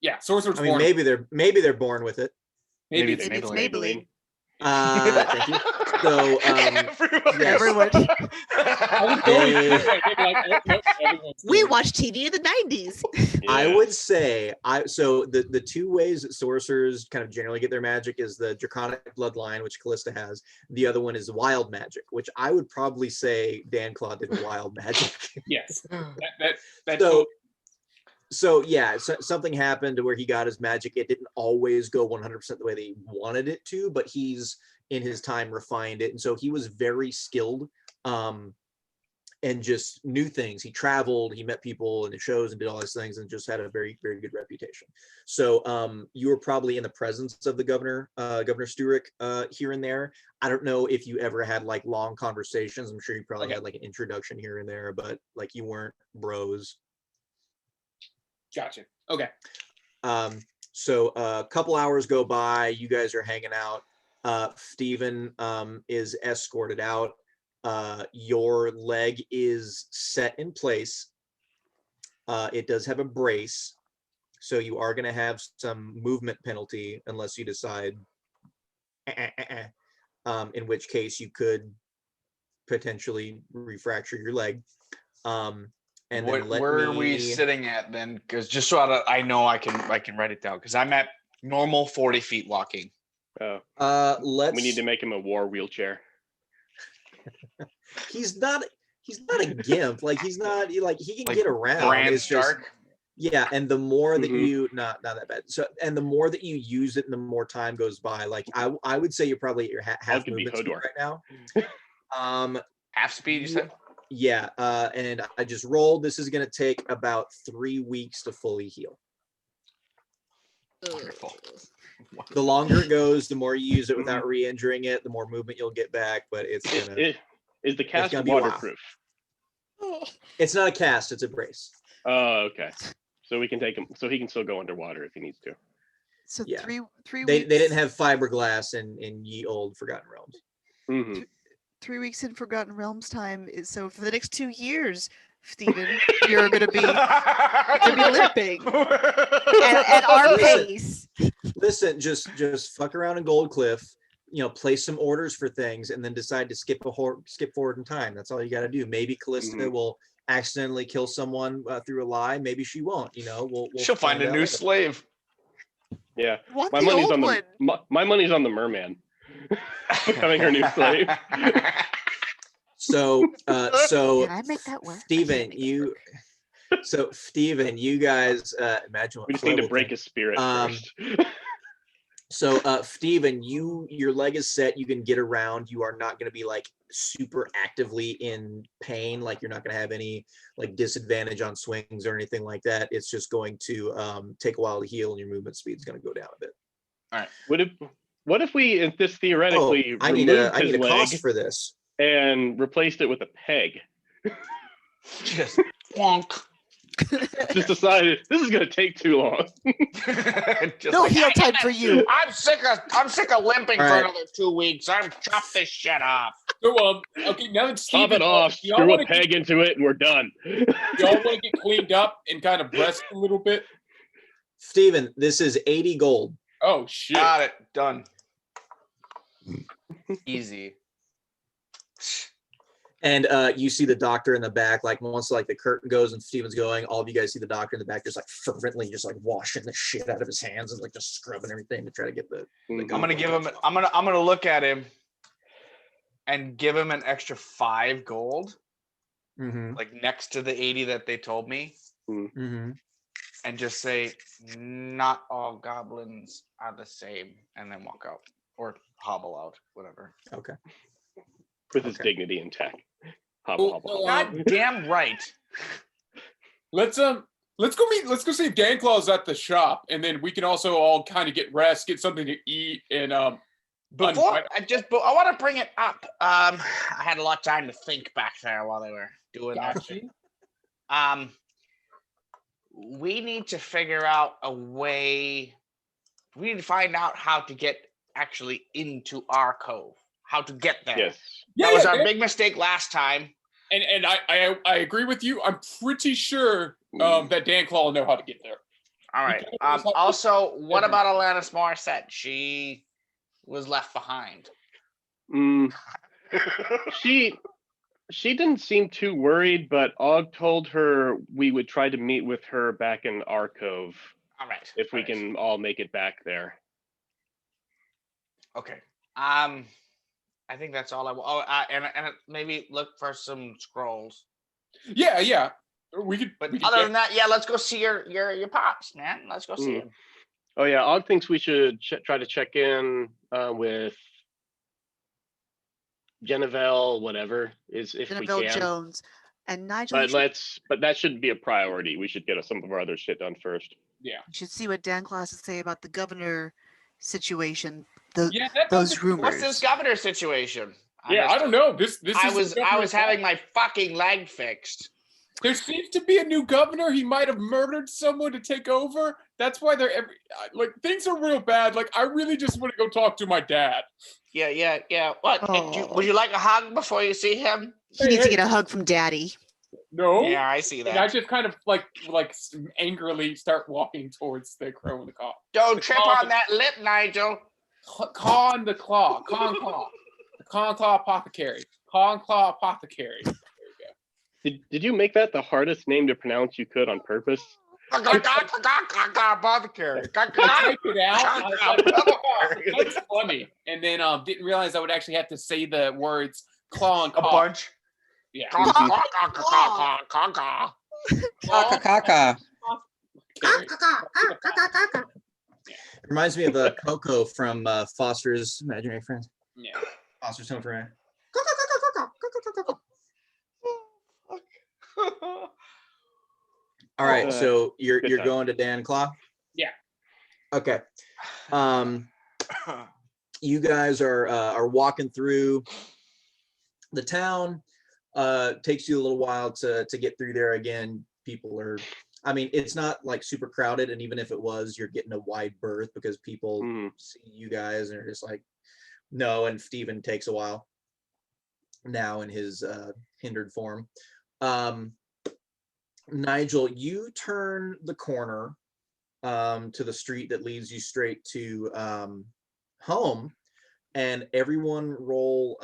Yeah, sorcerer's I mean, born. maybe they're born with it. Maybe it's Maybe it's Maybelline. Thank you. So Everyone. Everyone's We doing it. watched TV in the 90s. I would say the two ways that sorcerers kind of generally get their magic is the draconic bloodline, which Kallista has. The other one is wild magic, which I would probably say Danclaw did wild magic. Yes. That's So something happened to where he got his magic. It didn't always go 100% the way they wanted it to, but he's in his time refined it, and so he was very skilled, and just knew things. He traveled, he met people in the shows and did all these things, and just had a very, very good reputation. So you were probably in the presence of the governor, Governor Sturick, here and there. I don't know if you ever had like long conversations. I'm sure you probably had like an introduction here and there, but like you weren't bros. Gotcha. Okay. So a couple hours go by, you guys are hanging out. Stephen is escorted out. Your leg is set in place. It does have a brace, so you are going to have some movement penalty unless you decide, in which case you could potentially refracture your leg. And where are we sitting at then? Because just so I know I can write it down, because I'm at normal 40 feet walking. Oh. We need to make him a war wheelchair. He's not a gimp. Like he's not like he can Like get around. Bran It's just, Stark. Yeah, and the more that Mhm. you not that bad. So and the more that you use it, and the more time goes by. Like I would say you're probably at your half could be movement speed Hodor. right now. Half speed, you said? Yeah, and I just rolled. This is gonna take about 3 weeks to fully heal. Wonderful. The longer it goes, the more you use it without re-injuring it, the more movement you'll get back. But it's gonna Is the cast gonna be a while. waterproof? It's not a cast; it's a brace. Oh, okay. So we can take him. So he can still go underwater if he needs to. So Yeah. three They weeks. didn't have fiberglass in ye old Forgotten Realms. Mm-hmm. 3 weeks in Forgotten Realms time is so for the next 2 years, Stephen, you're gonna be limping at our Listen. pace. Listen, just fuck around in Goldcliff, place some orders for things, and then decide to skip forward in time. That's all you got to do. Maybe Kallista will accidentally kill someone through a lie. Maybe she won't. We'll She'll find a out new later. slave. Yeah. Want My the money's old on one. my money's on the merman becoming her new slave. So Can I make that work? I can't Steven, make it work. Steven, you guys imagine what We just need to horrible break thing. his spirit first. So Steven, your leg is set, you can get around, you are not going to be like super actively in pain, like you're not going to have any like disadvantage on swings or anything like that. It's just going to take a while to heal and your movement speed is going to go down a bit. All right. What if we if this theoretically I need removed a his leg cost for this. and replaced it with a peg? Just wonk. Just decided this is gonna take too long. Just No like, heal time for you. I'm sick of limping All for right. another 2 weeks. I'm chop this shit off. So okay, now that Chop Steven, it off, y'all screw a wanna peg into it, and we're done. y'all want to get cleaned up and kind of rest a little bit? Steven, this is 80 gold. Oh shit! Got it. Done. Easy. And you see the doctor in the back, like once like the curtain goes and Steven's going, all of you guys see the doctor in the back just like fervently just like washing the shit out of his hands and like just scrubbing everything to try to get the Mhm. I'm gonna give him. I'm gonna look at him and give him an extra 5 gold, like next to the 80 that they told me, and just say, "Not all goblins are the same," and then walk out or hobble out, whatever. Okay. With his dignity intact. Well, Hobble. God damn right. Let's go see if Danclaw's at the shop, and then we can also all kind of get rest, get something to eat, and Before I want to bring it up. I had a lot of time to think back there while they were doing that shit. We need to figure out a way. We need to find out how to get actually into our cove. How to get there. Yes. That was our big mistake last time. And I agree with you. I'm pretty sure that Danclaw will know how to get there. All right. Also, what about Alanis Morissette? She was left behind. She didn't seem too worried, but Og told her we would try to meet with her back in our cove. All right. If we can all make it back there. Okay. I think that's all I want. Oh, and maybe look for some scrolls. Yeah. We could. But other than that, yeah, let's go see your pops, man. Let's go see him. Oh yeah, Og thinks we should try to check in with Geneville, whatever if Geneville we can. Jones and Nigel. But that shouldn't be a priority. We should get some of our other shit done first. Yeah. You should see what Danclaw has to say about the governor situation. Those rumors. What's this governor situation? I don't know. This I was having my fucking leg fixed. There seems to be a new governor. He might have murdered someone to take over. That's why they're things are real bad. Like I really just want to go talk to my dad. Yeah. What? Oh. Would you like a hug before you see him? He needs to get a hug from Daddy. No. Yeah, I see that. And I just kind of like angrily start walking towards the crow in the car. Don't trip on that lip, Nigel. Con the Claw. The Claw Apothecary. Claw Apothecary. There we go. Did you make that the hardest name to pronounce you could on purpose? Apothecary. I typed it out. I was like, oh, that's funny. And then didn't realize I would actually have to say the words claw and A claw. bunch. Yeah. Kaka. Carrie. It reminds me of Coco from Foster's Imaginary Friends. Yeah. Foster's Home for Man. All right, so you're good time. going to Danclaw? Yeah. Okay. You guys are walking through the town. Takes you a little while to get through there. Again, people are, I mean, it's not like super crowded, and even if it was, you're getting a wide berth because people see you guys and are just like, no. And Steven takes a while now in his hindered form. Nigel, you turn the corner to the street that leads you straight to home, and everyone roll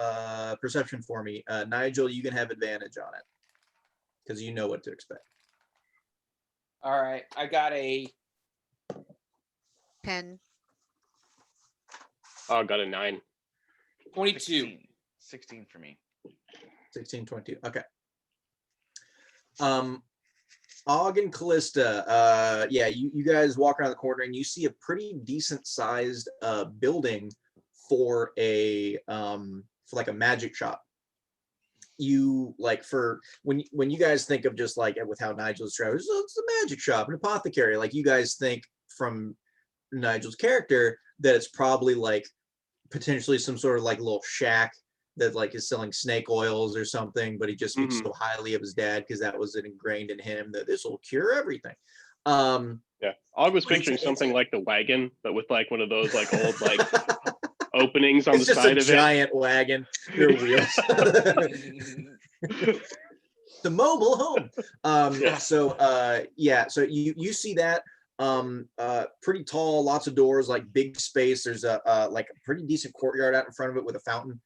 perception for me. Nigel, you can have advantage on it because you know what to expect. All right. I got a 10. Oh, got a 9. 22. 16 for me. 16, 22. Okay. Og and Kallista, yeah, you guys walk around the corner and you see a pretty decent sized building for a for like a magic shop. You like for when you guys think of just like with how Nigel's traveling, it's a magic shop, an apothecary. Like you guys think from Nigel's character that it's probably like potentially some sort of like little shack that like is selling snake oils or something, but he just speaks so highly of his dad because that was ingrained in him that this will cure everything. Yeah, Og was picturing something like the wagon, but with like one of those like old like openings on the side of it. It's just a giant wagon. There are wheels. The mobile home. So you see that pretty tall, lots of doors, like big space. There's a like a pretty decent courtyard out in front of it with a fountain.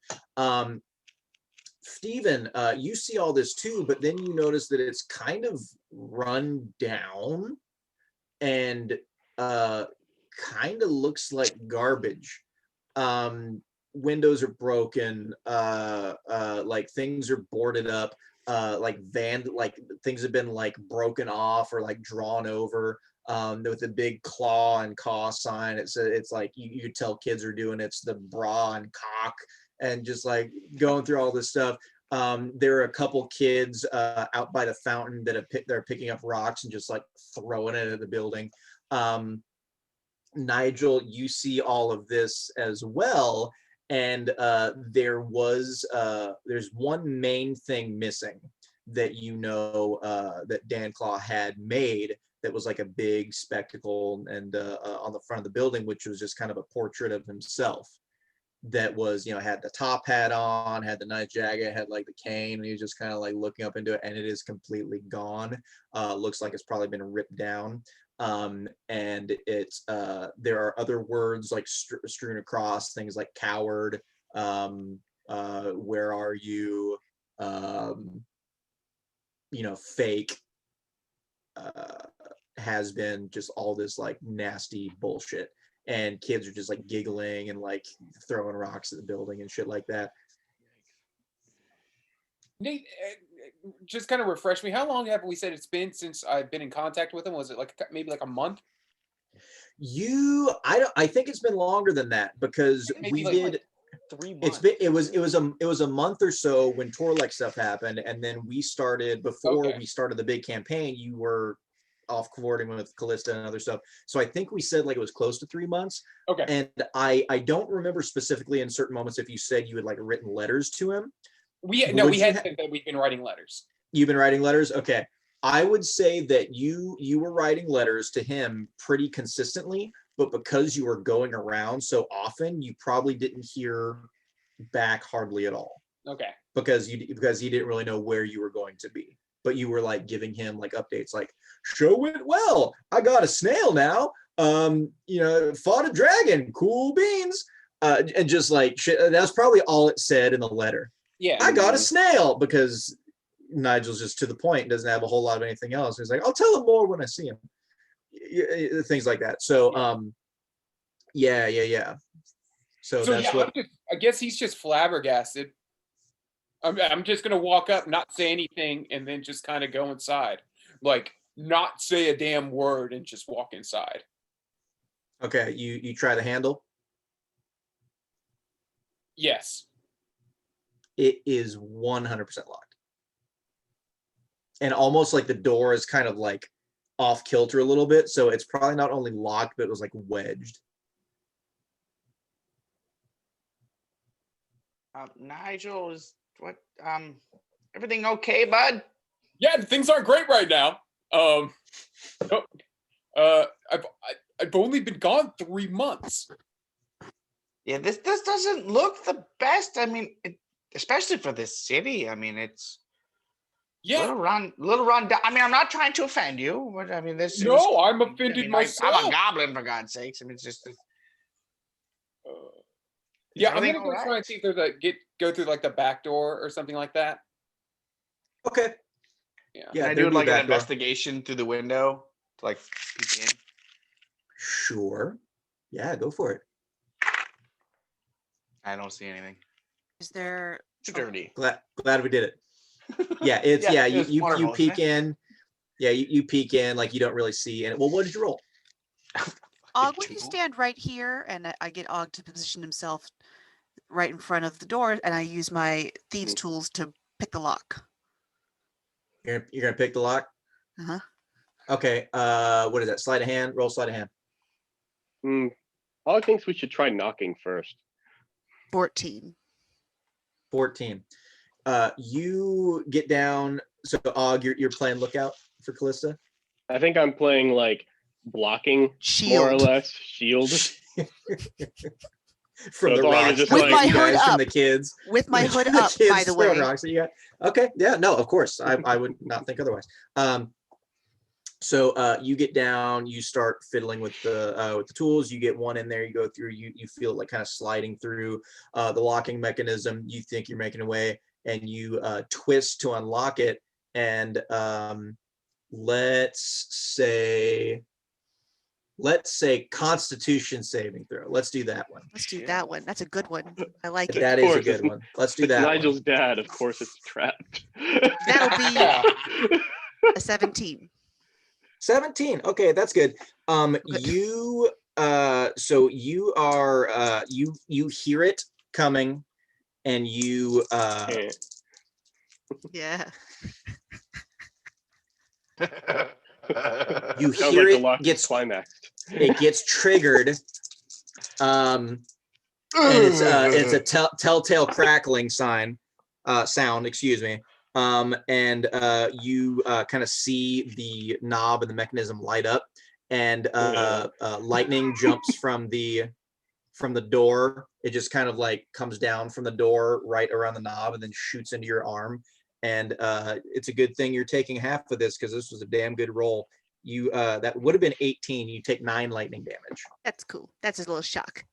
Steven, you see all this too, but then you notice that it's kind of run down and kind of looks like garbage. Windows are broken, like things are boarded up, like things have been like broken off or like drawn over. With a big claw and caw sign. It's like you could tell kids are doing it's the bra and cock and just like going through all this stuff. There are a couple kids out by the fountain that they're picking up rocks and just like throwing it at the building. Nigel, you see all of this as well, and there's one main thing missing that you know that Danclaw had made. That was like a big spectacle and on the front of the building, which was just kind of a portrait of himself that was, had the top hat on, had the night jacket, had like the cane, and he was just kind of like looking up into it, and it is completely gone. Looks like it's probably been ripped down. And it's there are other words like strewn across, things like coward, where are you, fake, has been, just all this like nasty bullshit, and kids are just like giggling and like throwing rocks at the building and shit like that. Nate, just kind of refresh me. How long have we said it's been since I've been in contact with him? Was it like maybe like a month? I think it's been longer than that because we did. Like 3 months. It was a month or so when Torlek stuff happened, and then we started before we started the big campaign. You were off coordinating with Kallista and other stuff, so I think we said like it was close to 3 months. Okay. And I don't remember specifically in certain moments if you said you had like written letters to him. We had said that we've been writing letters. You've been writing letters? Okay. I would say that you were writing letters to him pretty consistently, but because you were going around so often, you probably didn't hear back hardly at all. Okay. Because he didn't really know where you were going to be. But you were like giving him like updates like, show went well. I got a snail now. Fought a dragon. Cool beans. And just like shit. That's probably all it said in the letter. Yeah. I got a snail, because Nigel's just to the point, doesn't have a whole lot of anything else. He's like, I'll tell him more when I see him. Things like that. So yeah. So that's what I guess he's just flabbergasted. I'm just gonna walk up, not say anything, and then just kind of go inside. Like, not say a damn word and just walk inside. Okay, you try the handle. Yes. It is 100% locked. And almost like the door is kind of like off kilter a little bit. So it's probably not only locked, but it was like wedged. Nigel, is what everything okay, bud? Yeah, things aren't great right now. I've only been gone 3 months. Yeah, this doesn't look the best. I mean, especially for this city. I mean, it's Yeah. little run down. I mean, I'm not trying to offend you, but I mean, this. No, I'm offended myself. I'm a goblin, for God's sakes. I mean, it's just. Yeah, I'm gonna everything go all try and see if there's go through like the back door or something like that. Okay. Yeah. Can I there'd do be like a an back door. investigation through the window to like peek in? Sure. Yeah, go for it. I don't see anything. Is there? It's dirty. Glad we did it. Yeah, it's you wonderful, isn't peek in. Yeah, you peek in like you don't really see it. Well, what did you roll? Og, would you stand right here? And I get Og to position himself right in front of the door, and I use my thieves' tools to pick the lock. You're gonna pick the lock. Uh-huh. Okay. What is that? Sleight of hand. Roll sleight of hand. Og thinks we should try knocking first. 14. 14. You get down. So Og, you're playing lookout for Kallista. I think I'm playing like blocking, Shield. more or less. Shield. From So the Og is rocks. just With like- my you hood guys, from up. the kids. With my hood The up, kids by the throwing way. rocks at you. Okay. Yeah. No. Of course. I would not think otherwise. So you get down. You start fiddling with the tools. You get one in there. You go through. You feel it like kind of sliding through the locking mechanism. You think you're making away, and you twist to unlock it. And let's say Constitution saving throw. Let's do that one. Let's do that one. That's a good one. I like it. That is a course, good it's- one. Let's do that. Nigel's One. dad, of course, it's trapped. That'll be a 17. 17. Okay, that's good. You so you are you hear it coming, and you Yeah. Yeah. you Sounds hear like the it lock gets climaxed. it gets triggered. And it's a telltale crackling sound, excuse me. And you kind of see the knob and the mechanism light up, and lightning jumps from the door. It just kind of like comes down from the door right around the knob and then shoots into your arm. And it's a good thing you're taking half of this, because this was a damn good roll. You that would have been 18. You take 9 lightning damage That's cool. That's a little shock.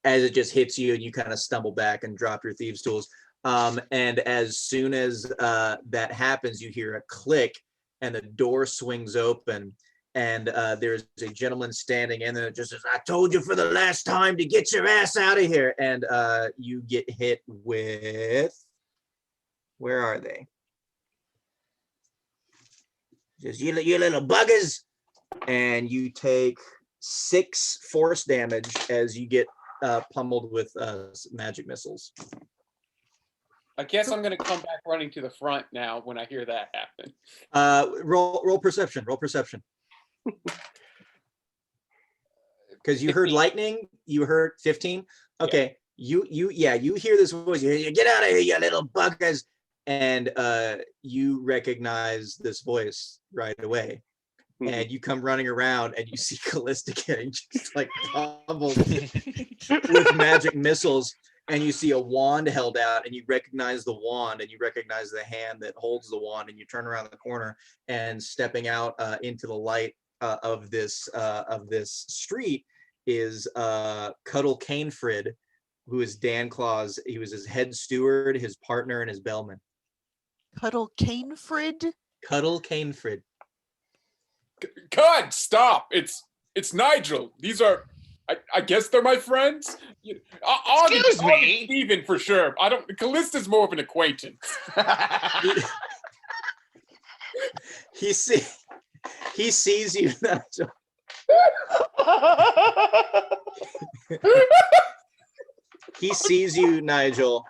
as it just hits you, and you kind of stumble back and drop your thieves' tools. And as soon as that happens, you hear a click, and the door swings open, and there's a gentleman standing in there that just says, "I told you for the last time to get your ass out of here." And you get hit with, where are they? Just you little buggers. And you take 6 force damage as you get pummeled with magic missiles. I guess I'm gonna come back running to the front now when I hear that happen. Roll perception. Roll perception. Because you heard 15. lightning. You heard 15. Okay. You hear this voice. You get out of here, you little buggers. And you recognize this voice right away. And you come running around, and you see Kallista getting just like pummeled with magic missiles. And you see a wand held out, and you recognize the wand, and you recognize the hand that holds the wand, and you turn around the corner, and stepping out into the light of this street is Cuddle Canefrid, who is Danclaw's. He was his head steward, his partner, and his bellman. Cuddle Canefrid? Cuddle Canefrid. God, stop! It's Nigel. These are, I guess they're my friends. Excuse me? Steven for sure. I don't. Kallista's more of an acquaintance. He he sees you, Nigel. He sees you, Nigel,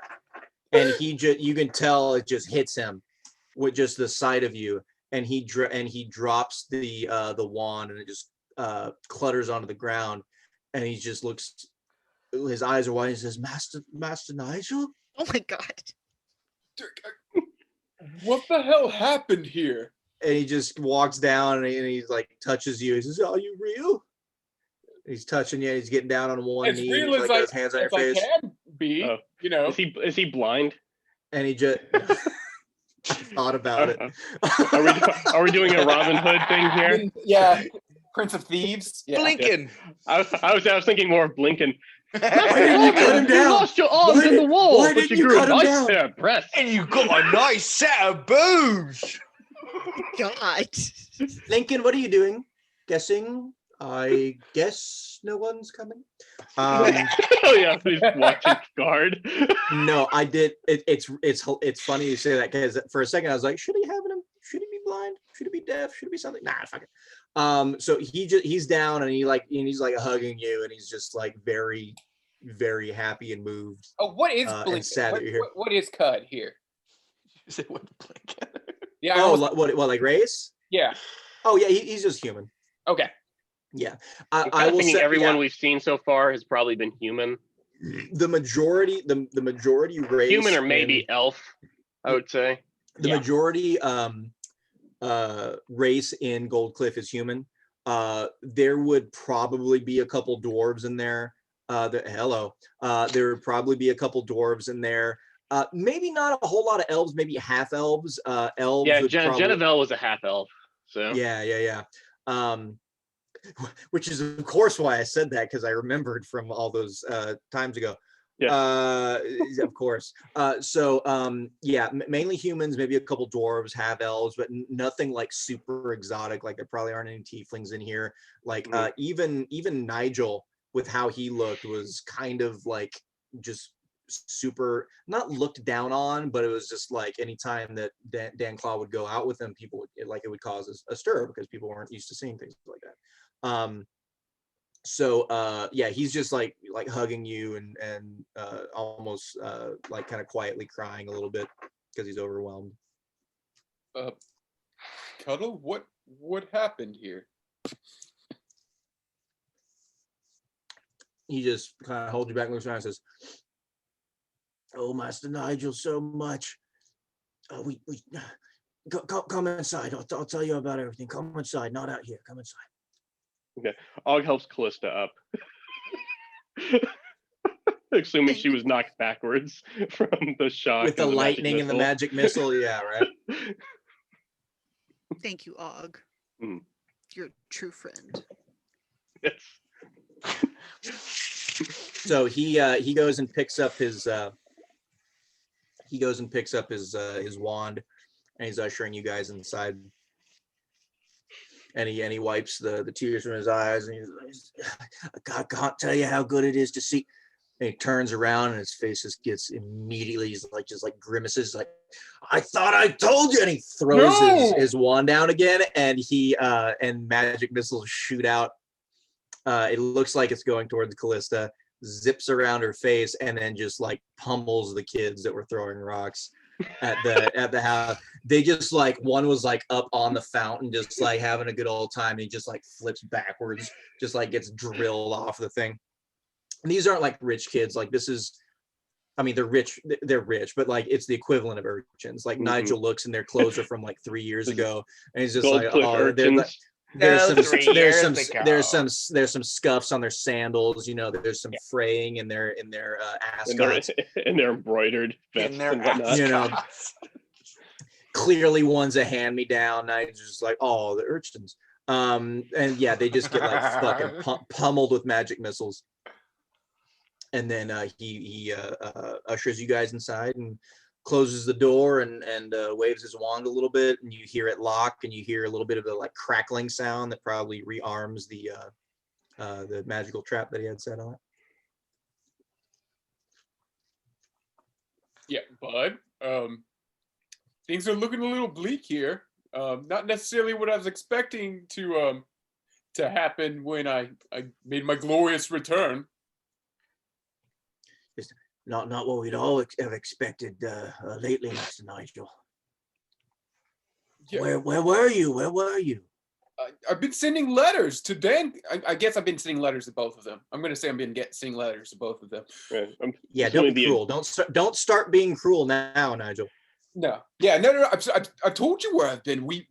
and you can tell it just hits him with just the sight of you, and he drops the wand, and it just clutters onto the ground, and he just looks. His eyes are wide. And he says, "Master Nigel." Oh my god. What the hell happened here? And he just walks down and he's like touches you. He says, "Are you real?" He's touching you. He's getting down on one As knee. real He's as like, got his hands on your I face. can be, Oh. you know. Is he blind? And he just thought about it. Are we doing a Robin Hood thing here? Yeah, Prince of Thieves. Yeah. Blinking. I was thinking more of Blinken. Why didn't you cut him You down? lost your arms in the wall, why but didn't you you grew cut him nice down? pair of breasts. And you got a nice set of boobs. God. Lincoln, what are you doing? Guessing? I guess no one's coming. Oh yeah, he's watching guard. No, I did. It's funny you say that because for a second I was like, should he have him? Should he be blind? Should he be deaf? Should it be something? Nah, fuck it. So he's down and he's like hugging you and he's just like very, very happy and moved. Oh, what is and Blink? sad that you're here. What is Cud here? You say what Blink? Yeah. Oh, what like race? Yeah. Oh yeah, he's just human. Okay. Yeah, I'm I will thinking say everyone we've seen so far has probably been human. the majority race Human or maybe elf, I would say. the majority race in Goldcliff is human. There would probably be a couple dwarves in there. There would probably be a couple dwarves in there. Maybe not a whole lot of elves, maybe half elves. Elves. Yeah, would Genevieve was a half elf. So Yeah. Which is of course why I said that, because I remembered from all those times ago. Yeah. Of course. Mainly humans, maybe a couple dwarves, half elves, but nothing like super exotic. Like there probably aren't any tieflings in here. Like even Nigel, with how he looked, was kind of like just super not looked down on, but it was just like anytime that Danclaw would go out with him, people would it would cause a stir because people weren't used to seeing things like that. He's just like hugging you and almost like kind of quietly crying a little bit because he's overwhelmed. Cuddle, what happened here? He just kind of holds you back, looks around and says, "Oh, Master Nigel, so much. Come inside. I'll tell you about everything. Come inside, not out here. Come inside." okay. Og helps Kallista up. Assuming she was knocked backwards from the shock. With the lightning and the magic missile, yeah, right. Thank you, Og. Mm. You're a true friend. Yes. So he goes and picks up his wand, and he's ushering you guys inside. And he wipes the tears from his eyes, and he's I can't tell you how good it is to see. And he turns around, and his face just gets immediately, he's like just like grimaces, like, "I thought I told you!" And he throws his wand down again, and and magic missiles shoot out. It looks like it's going towards Kallista, zips around her face, and then just like pummels the kids that were throwing rocks at the house. They just like, one was like up on the fountain, just like having a good old time, and he just like flips backwards, just like gets drilled off the thing. And these aren't like rich kids. Like this is, I mean, they're rich, but like it's the equivalent of urchins. Like Nigel looks and their clothes are from like 3 years ago, and he's just Goldcliff like, oh, urchins. there's some scuffs on their sandals, you know, there's some fraying in their ascots, and their embroidered vests and whatnot. You know, clearly one's a hand-me-down. Nigel's just like, oh, the urchins. And yeah, they just get like fucking pummeled with magic missiles. And then he ushers you guys inside and closes the door and waves his wand a little bit, and you hear it lock, and you hear a little bit of a like crackling sound that probably rearms the magical trap that he had set on it. Yeah, bud. Things are looking a little bleak here. Not necessarily what I was expecting to happen when I made my glorious return. Not what we'd all have expected lately, Mr. Nigel. Yeah. Where were you? Where were you? I've been sending letters to Dan. I guess I've been sending letters to both of them. I'm going to say I've been sending letters to both of them. Yeah, don't be cruel. Don't start being cruel now, Nigel. No. Yeah, no. I told you where I've been. We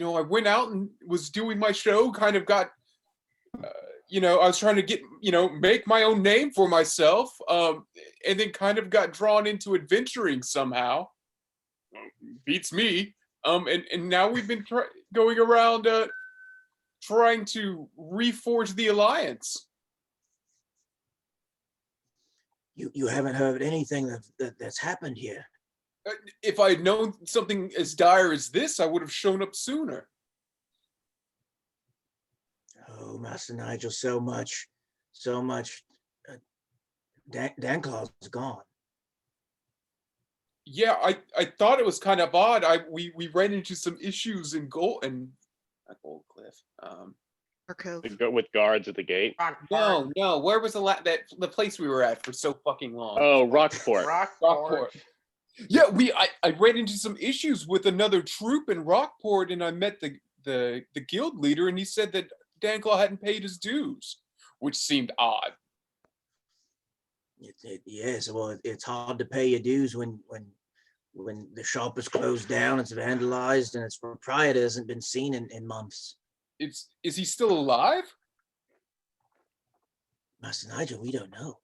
I went out and was doing my show. Kind of got, I was trying to get, make my own name for myself. And then kind of got drawn into adventuring somehow. Beats me. And now we've been going around trying to reforge the alliance. You haven't heard anything that's happened here. If I had known something as dire as this, I would have shown up sooner. Oh, Master Nigel, so much. Danclaw's gone. Yeah, I thought it was kind of odd. We ran into some issues in Goldcliff. With guards at the gate. No. Where was the place we were at for so fucking long? Oh, Rockport. Rockport. Yeah, I ran into some issues with another troop in Rockport, and I met the guild leader, and he said that Danclaw hadn't paid his dues, which seemed odd. Yes, well, it's hard to pay your dues when the shop is closed down, it's vandalized, and its proprietor hasn't been seen in months. Is he still alive? Master Nigel, we don't know.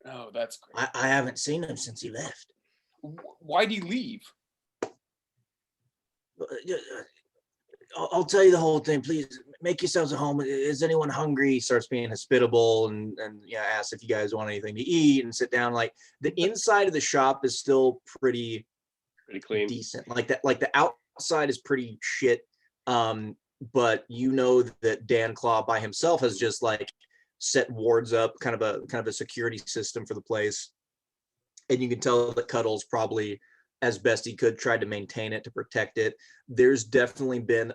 Oh, that's great. I haven't seen him since he left. Why'd he leave? I'll tell you the whole thing. Please make yourselves at home. Is anyone hungry? He starts being hospitable and asks if you guys want anything to eat and sit down. Like the inside of the shop is still pretty clean, decent. Like the outside is pretty shit. But that Danclaw by himself has just like set wards up, kind of a security system for the place. And you can tell that Cuddles probably, as best he could, tried to maintain it, to protect it. There's definitely been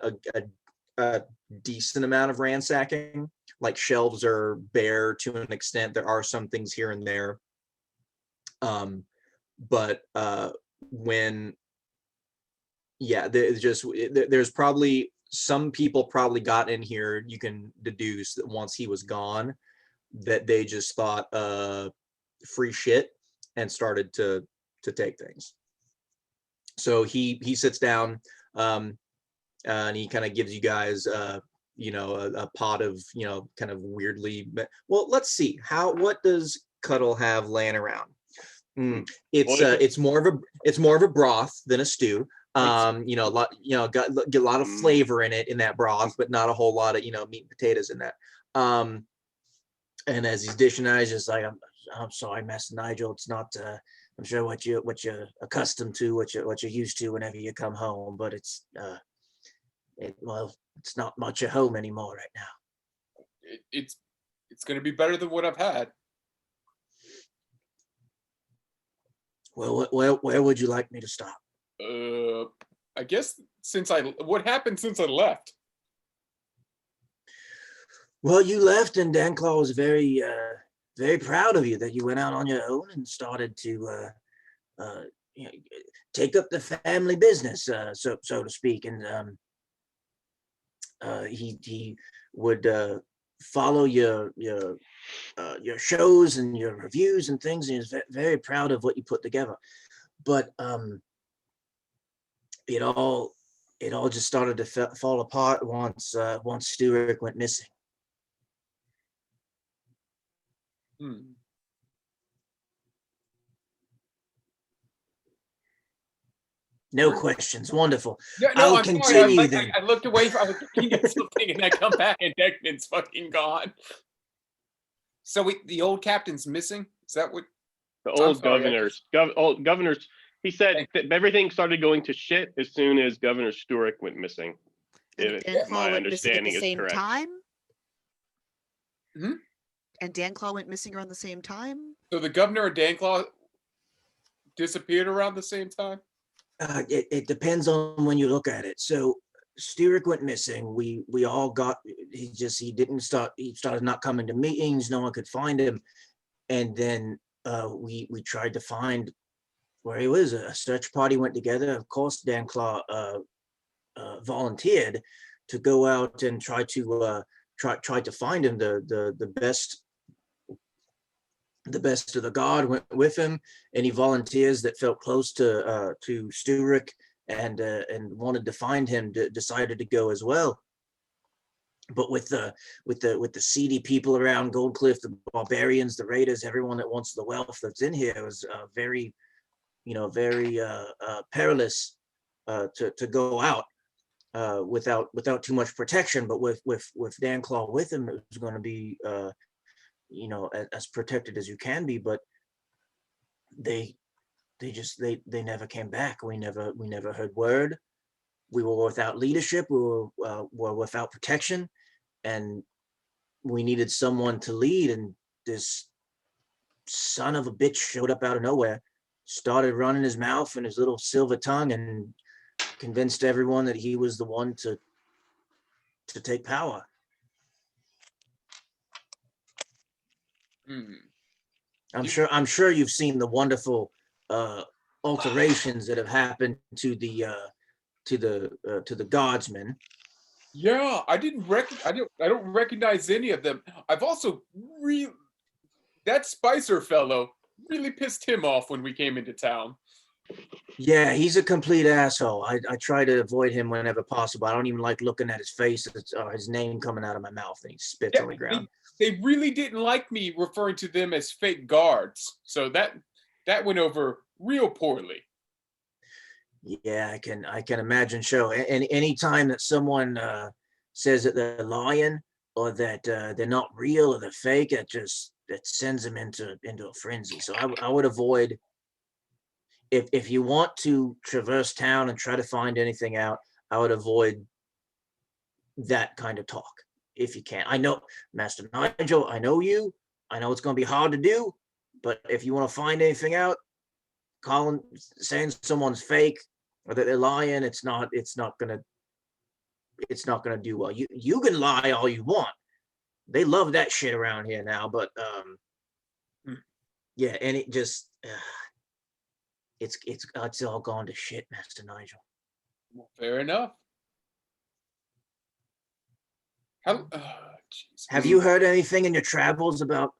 a decent amount of ransacking. Like shelves are bare to an extent. There are some things here and there. There's probably some people probably got in here. You can deduce that once he was gone, that they just thought free shit and started to take things. So he sits down and he kind of gives you guys a pot of kind of weirdly, well, let's see, what does Cuddle have laying around? It's more of a broth than a stew. Got a lot of flavor in it, in that broth, but not a whole lot of meat and potatoes in that. And as he's dishing out, he's just like, I'm sorry, Master Nigel, it's not I'm sure what you're accustomed to, what you're used to whenever you come home, but it's not much at home anymore right now. It's going to be better than what I've had. Well, where would you like me to stop? I guess what happened since I left? Well, you left, and Danclaw was very proud of you that you went out on your own and started to take up the family business, so to speak, and he would follow your shows and your reviews and things, and he was very proud of what you put together. But it all just started to fall apart once Stuart went missing. No questions. Wonderful. I'll continue then. I looked away. I was looking at something, and I come back, and Deckman's fucking gone. So the old captain's missing. Is that what? The old governors. He said that everything started going to shit as soon as Governor Stewart went missing. If my understanding is correct. And Danclaw went missing around the same time? So the governor and Danclaw disappeared around the same time? It depends on when you look at it. So Sturek went missing. We all got. He didn't start. He started not coming to meetings. No one could find him, and then we tried to find where he was. A search party went together. Of course, Danclaw volunteered to go out and try to find him. The best of the guard went with him. Any volunteers that felt close to Sturek and wanted to find him decided to go as well. But with the seedy people around Goldcliff, the barbarians, the raiders, everyone that wants the wealth that's in here, it was very perilous to go out without too much protection. But with Danclaw with him, it was going to be as protected as you can be. But they never came back. We never heard word. We were without leadership. We were without protection, and we needed someone to lead. And this son of a bitch showed up out of nowhere, started running his mouth and his little silver tongue, and convinced everyone that he was the one to take power. I'm sure you've seen the wonderful alterations that have happened to the guardsmen. Yeah, I don't recognize any of them. I've also that Spicer fellow really pissed him off when we came into town. Yeah, he's a complete asshole. I try to avoid him whenever possible. I don't even like looking at his face, his name coming out of my mouth, and he spits on the ground. They really didn't like me referring to them as fake guards, so that went over real poorly. Yeah, I can imagine. And any time that someone says that they're lying or that they're not real or they're fake, that sends them into a frenzy. So I would avoid. If you want to traverse town and try to find anything out, I would avoid that kind of talk if you can. I know, Master Nigel, I know you. I know it's going to be hard to do, but if you want to find anything out, saying someone's fake or that they're lying, it's not gonna do well. You can lie all you want. They love that shit around here now, but yeah, and it just it's all gone to shit, Master Nigel. Well, fair enough. Have you heard anything in your travels about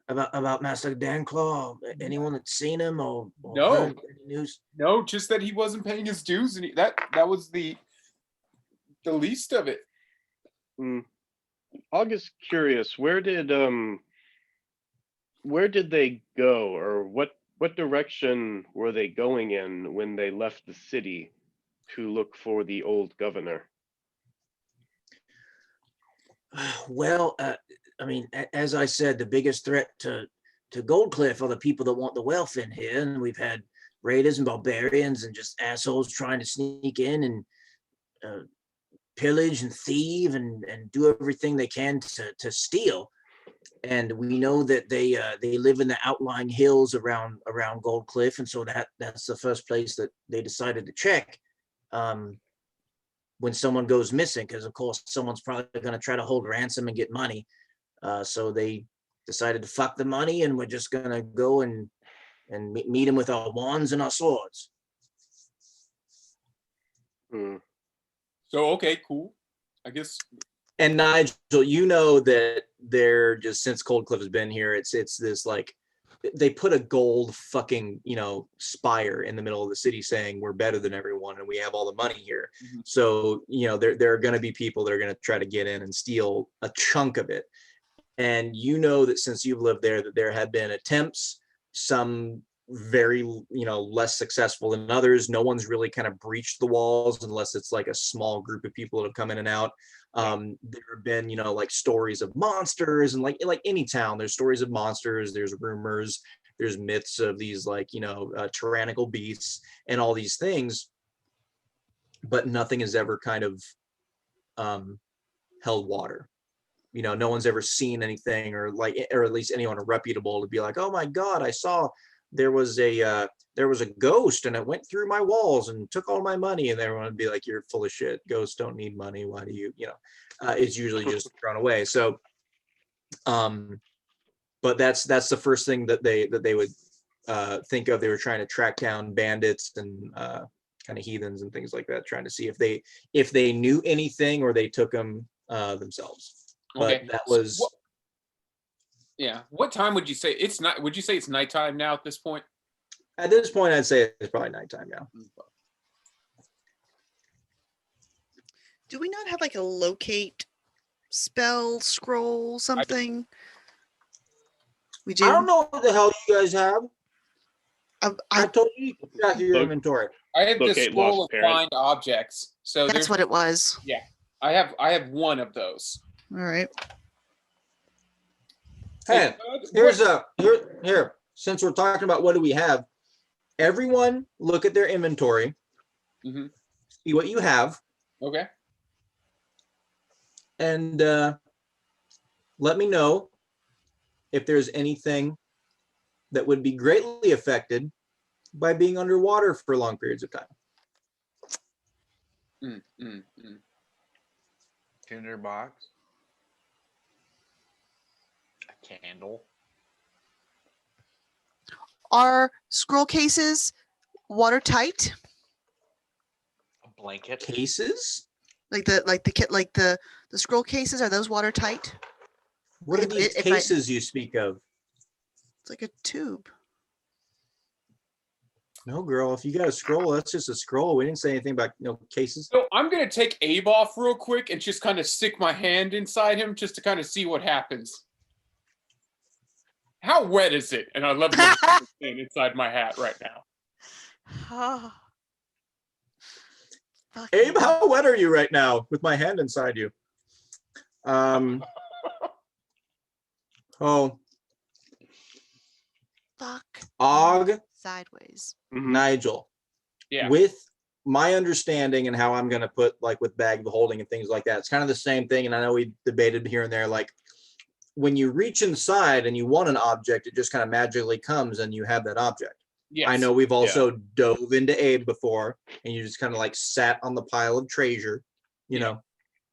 Master Danclaw? Anyone that's seen him or no heard any news? No, just that he wasn't paying his dues, and that was the least of it. I'm just curious, where did they go, or what direction were they going in when they left the city to look for the old governor? Well, I mean, as I said, the biggest threat to Goldcliff are the people that want the wealth in here, and we've had raiders and barbarians and just assholes trying to sneak in and pillage and thieve and do everything they can to steal. And we know that they live in the outlying hills around Goldcliff, and so that's the first place that they decided to check when someone goes missing, because of course someone's probably going to try to hold ransom and get money. So they decided to fuck the money, and we're just going to go and meet them with our wands and our swords. So okay, cool. I guess. And Nigel, you know that they're just, since Goldcliff has been here, it's this like, they put a gold fucking, spire in the middle of the city saying we're better than everyone and we have all the money here. Mm-hmm. So, there are going to be people that are going to try to get in and steal a chunk of it. And that since you've lived there, that there have been attempts, some very, less successful than others. No one's really kind of breached the walls unless it's like a small group of people that have come in and out. There have been, like stories of monsters, and like any town, there's stories of monsters, there's rumors, there's myths of these like, tyrannical beasts and all these things, but nothing has ever kind of held water. No one's ever seen anything or at least anyone reputable to be like, oh my God, I saw there was a ghost and it went through my walls and took all my money, and everyone would be like, you're full of shit. Ghosts don't need money. Why do you, it's usually just thrown away. So, but that's the first thing that they would think of. They were trying to track down bandits and kind of heathens and things like that, trying to see if they knew anything or they took them themselves. But Okay. that was Yeah. What time would you say it's not? Would you say it's nighttime now at this point? at this point, I'd say it's probably nighttime now. Do we not have like a locate spell scroll something? We do. I don't know what the hell you guys have. I I, told you to check your Look. inventory. I have the Locate scroll lost of parent. find objects. So that's there's what it was. I have one of those. All right. Hey, here. Since we're talking about what do we have, everyone look at their inventory, Mhm. see what you have, Okay. and let me know if there's anything that would be greatly affected by being underwater for long periods of time. Tinder box. A candle. Are scroll cases watertight? A blanket. Cases? Like the scroll cases, are those watertight? What are If- these if I- cases you speak of? It's like a tube. No, girl, if you got a scroll, that's just a scroll. We didn't say anything about cases. So I'm gonna take Abe off real quick and just kind of stick my hand inside him just to kind of see what happens. How wet is it? And I love the inside my hat right now. Abe, how wet are you right now with my hand inside you? Oh, Fuck. Og, Sideways. Mhm. Nigel. Yeah. With my understanding and how I'm going to put like with bag of holding and things like that, it's kind of the same thing. And I know we debated here and there, like when you reach inside and you want an object, it just kind of magically comes and you have that object. Yes. I know we've also dove into Abe before and you just kind of like sat on the pile of treasure, you know,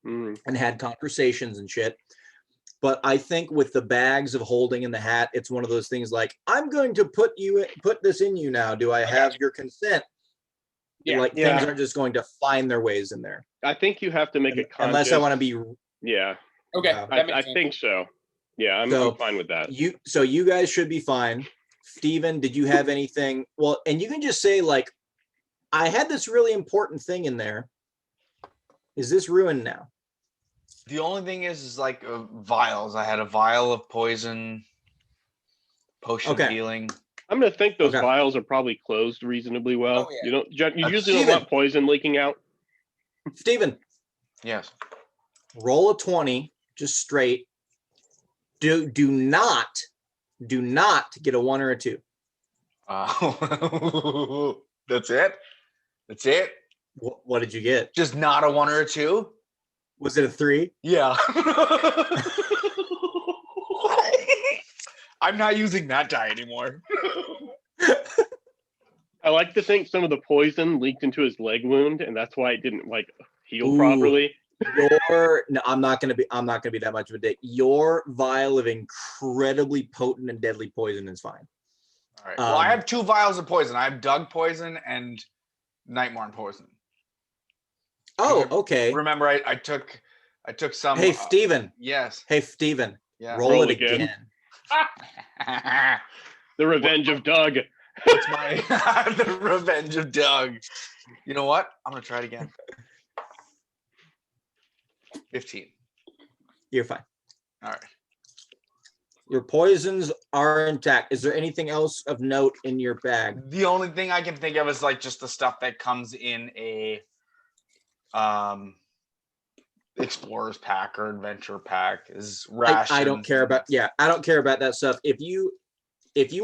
Mhm. and had conversations and shit. But I think with the bags of holding in the hat, it's one of those things like, I'm going to put this in you now. Do I have your consent? Yeah. Like Yeah. things aren't just going to find their ways in there. I think you have to make a conscious. Unless I want to be Yeah, Okay. Yeah. That makes I sense. think so. Yeah, I'm So, fine with that. you guys should be fine. Steven, did you have anything? Well, and you can just say like, I had this really important thing in there. Is this ruined now? The only thing is like vials. I had a vial of poison, potion Okay. healing. I'm gonna think those Okay. vials are probably closed reasonably well. Oh, yeah. You usually Steven. don't want poison leaking out. Steven, Yes. roll a 20, just straight. Do not get a 1 or a 2. That's it. That's it. What did you get? Just not a 1 or a 2. Was it a 3? Yeah. I'm not using that die anymore. I like to think some of the poison leaked into his leg wound, and that's why it didn't like heal Ooh. properly. No, I'm not gonna be that much of a dick. Your vial of incredibly potent and deadly poison is fine. All right. Well, I Um, have 2 vials of poison. I have Doug poison and Nightmarn poison. Oh, okay. Remember, I took some. Hey, Steven. Yes. Hey, Steven. Yeah. Roll Roll it again. again. The Revenge of Doug. What's my the Revenge of Doug? You know what? I'm gonna try it again. 15. You're fine. All right. Your poisons are intact. Is there anything else of note in your bag? The only thing I can think of is like just the stuff that comes in a explorer's pack or adventure pack is rations. I don't care about I don't care about that stuff. If you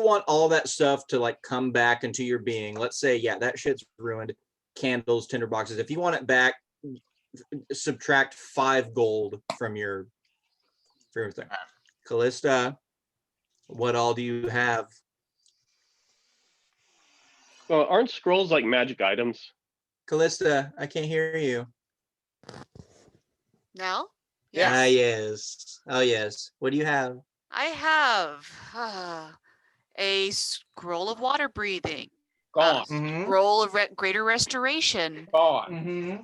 want all that stuff to like come back into your being, let's say that shit's ruined, candles, tinder boxes. If you want it back, subtract 5 gold from your thing. Kallista, what all do you have? Well, aren't scrolls like magic items? Kallista, I can't hear you. Now? Yes. Ah, yes. Oh, yes. What do you have? I have a scroll of water breathing, Gone. Mm-hmm. scroll of greater restoration. Gone. Mm-hmm.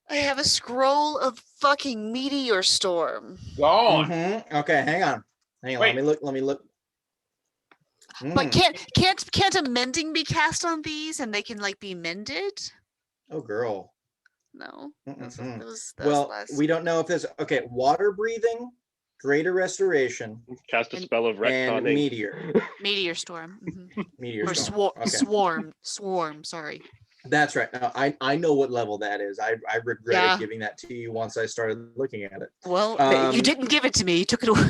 I have a scroll of fucking meteor storm. Gone. Mhm. Okay, hang on. Hang on. Wait. Let me look. But Mm. can't a mending be cast on these and they can like be mended? Oh, girl. No. Mm-mm-mm. That was Well, last. we don't know if there's okay. Water breathing, greater restoration, Cast a And- spell of and retconning. meteor. Meteor storm. Meteor Or storm. Okay. swarm, sorry. That's right. I know what level that is. I regretted Yeah. giving that to you once I started looking at it. Well, you Um, didn't give it to me. You took it away.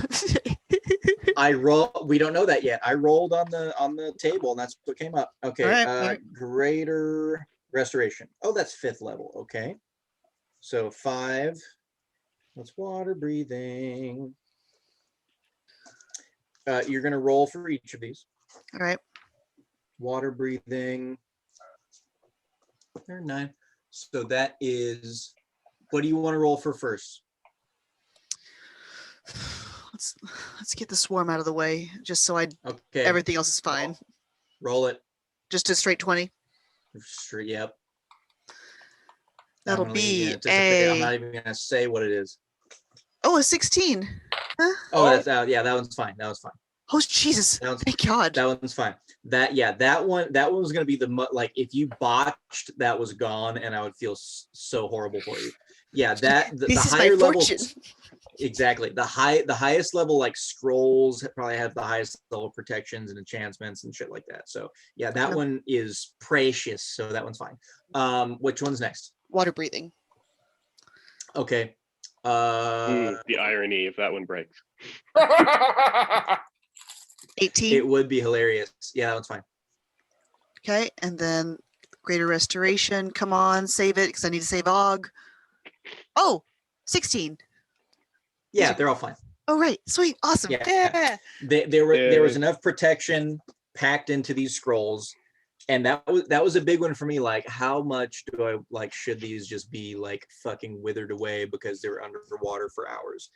We don't know that yet. I rolled on the table and that's what came up. Okay. Alright. Greater restoration. Oh, that's 5th level. Okay. So 5. That's water breathing. You're gonna roll for each of these. All right. Water breathing. They're 9. So that is. What do you want to roll for first? Let's get the swarm out of the way, just so Okay. everything else is fine. Roll it. Just a straight 20. Straight. Yep. That'll I'm not even be gonna anticipate- I'm a not even gonna say what it is. a 16. Huh? Oh, that's yeah. That one's fine. That was fine. Oh Jesus! That one's, Thank God. that one's fine. That one was gonna be like if you botched, that was gone, and I would feel so horrible for you. Yeah, the This is my higher level. fortune. Exactly. The highest level like scrolls probably have the highest level protections and enchantments and shit like that. So yeah, that Okay. one is precious. So that one's fine. Which one's next? Water breathing. Okay. The irony if that one breaks. 18. It would be hilarious. Yeah, that one's fine. Okay, and then greater restoration. Come on, save it because I need to save Og. Oh, 16. Yeah, they're all fine. Oh right, sweet, awesome. Yeah. There was enough protection packed into these scrolls, and that was a big one for me. Like, how much do I like? Should these just be like fucking withered away because they were underwater for hours?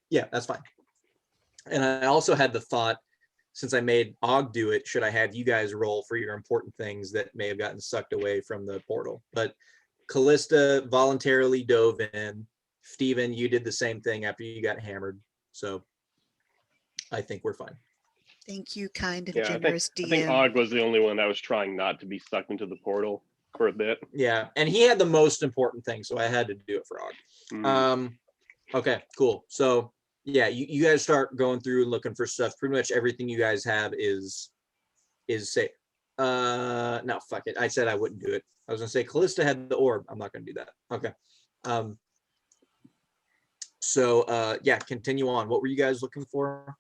Yeah, that's fine. And I also had the thought, since I made Og do it, should I have you guys roll for your important things that may have gotten sucked away from the portal? But Kallista voluntarily dove in. Steven, you did the same thing after you got hammered. So I think we're fine. Thank you, kind and Yeah, generous I think DM. Og was the only one that was trying not to be sucked into the portal for a bit. Yeah, and he had the most important thing, so I had to do it for Og. Okay, cool. So yeah, you guys start going through and looking for stuff. Pretty much everything you guys have is safe. No, fuck it. I said I wouldn't do it. I was gonna say Kallista had the orb. I'm not gonna do that. Okay. So yeah, continue on. What were you guys looking for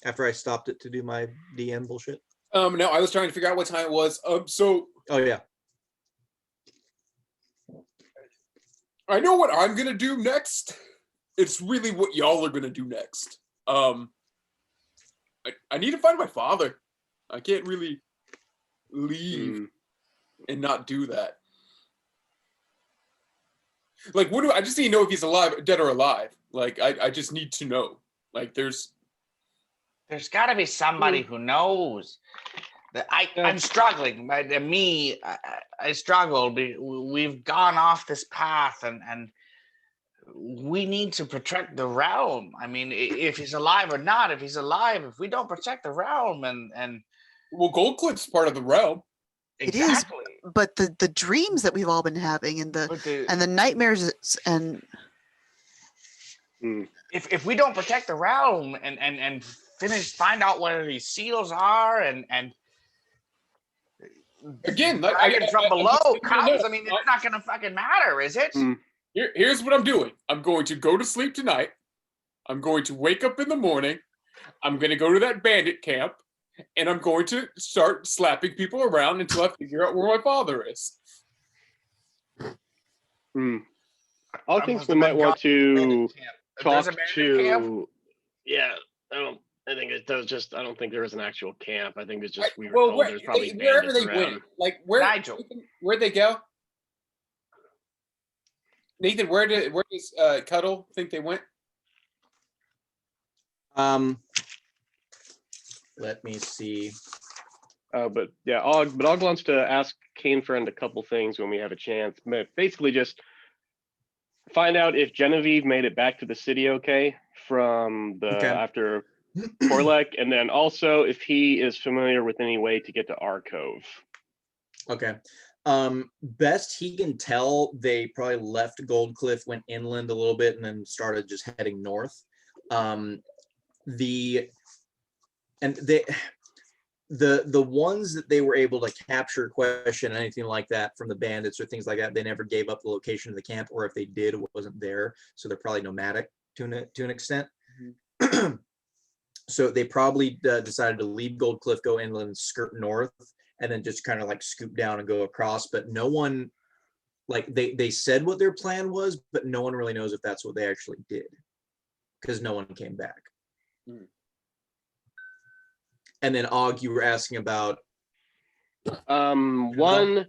after I stopped it to do my DM bullshit? No, I was trying to figure out what time it was. So Oh yeah. I know what I'm gonna do next. It's really what y'all are gonna do next. I need to find my father. I can't really leave and not do that. Like, what do I just need to know if he's alive, dead or alive? Like, I just need to know. Like, there's got to be somebody who knows. I'm struggling. I struggle. We've gone off this path, and we need to protect the realm. I mean, if he's alive or not, if he's alive, if we don't protect the realm, and well, Goldcliff's part of the realm. Exactly. It is, but the dreams that we've all been having and the nightmares and if we don't protect the realm and find out where these seals are and again, like from below comes, I mean, it's not gonna fucking matter, is it? Here's what I'm doing. I'm going to go to sleep tonight. I'm going to wake up in the morning. I'm going to go to that bandit camp, and I'm going to start slapping people around until I figure out where my father is. I think we might want to talk to. Yeah, I don't. I think that was just. I don't think there was an actual camp. I think it's just we were Well, told there's probably wherever bandits they around. went, like Nigel. where'd they go? Nathan, where does Cuddle think they went? Let me see. But yeah, Og wants to ask Kane Friend a couple things when we have a chance. Basically, just find out if Genevieve made it back to the city okay from the after Corlec, and then also if he is familiar with any way to get to Arcove. Okay. Best he can tell, they probably left Goldcliff, went inland a little bit, and then started just heading north. The ones that they were able to capture, question, anything like that from the bandits or things like that, they never gave up the location of the camp, or if they did, it wasn't there. So they're probably nomadic to an extent. Mm-hmm. So they probably decided to leave Goldcliff, go inland, skirt north, and then just kind of like scoop down and go across. But no one, like they said what their plan was, but no one really knows if that's what they actually did, because no one came back. Mm. And then Og, you were asking about one,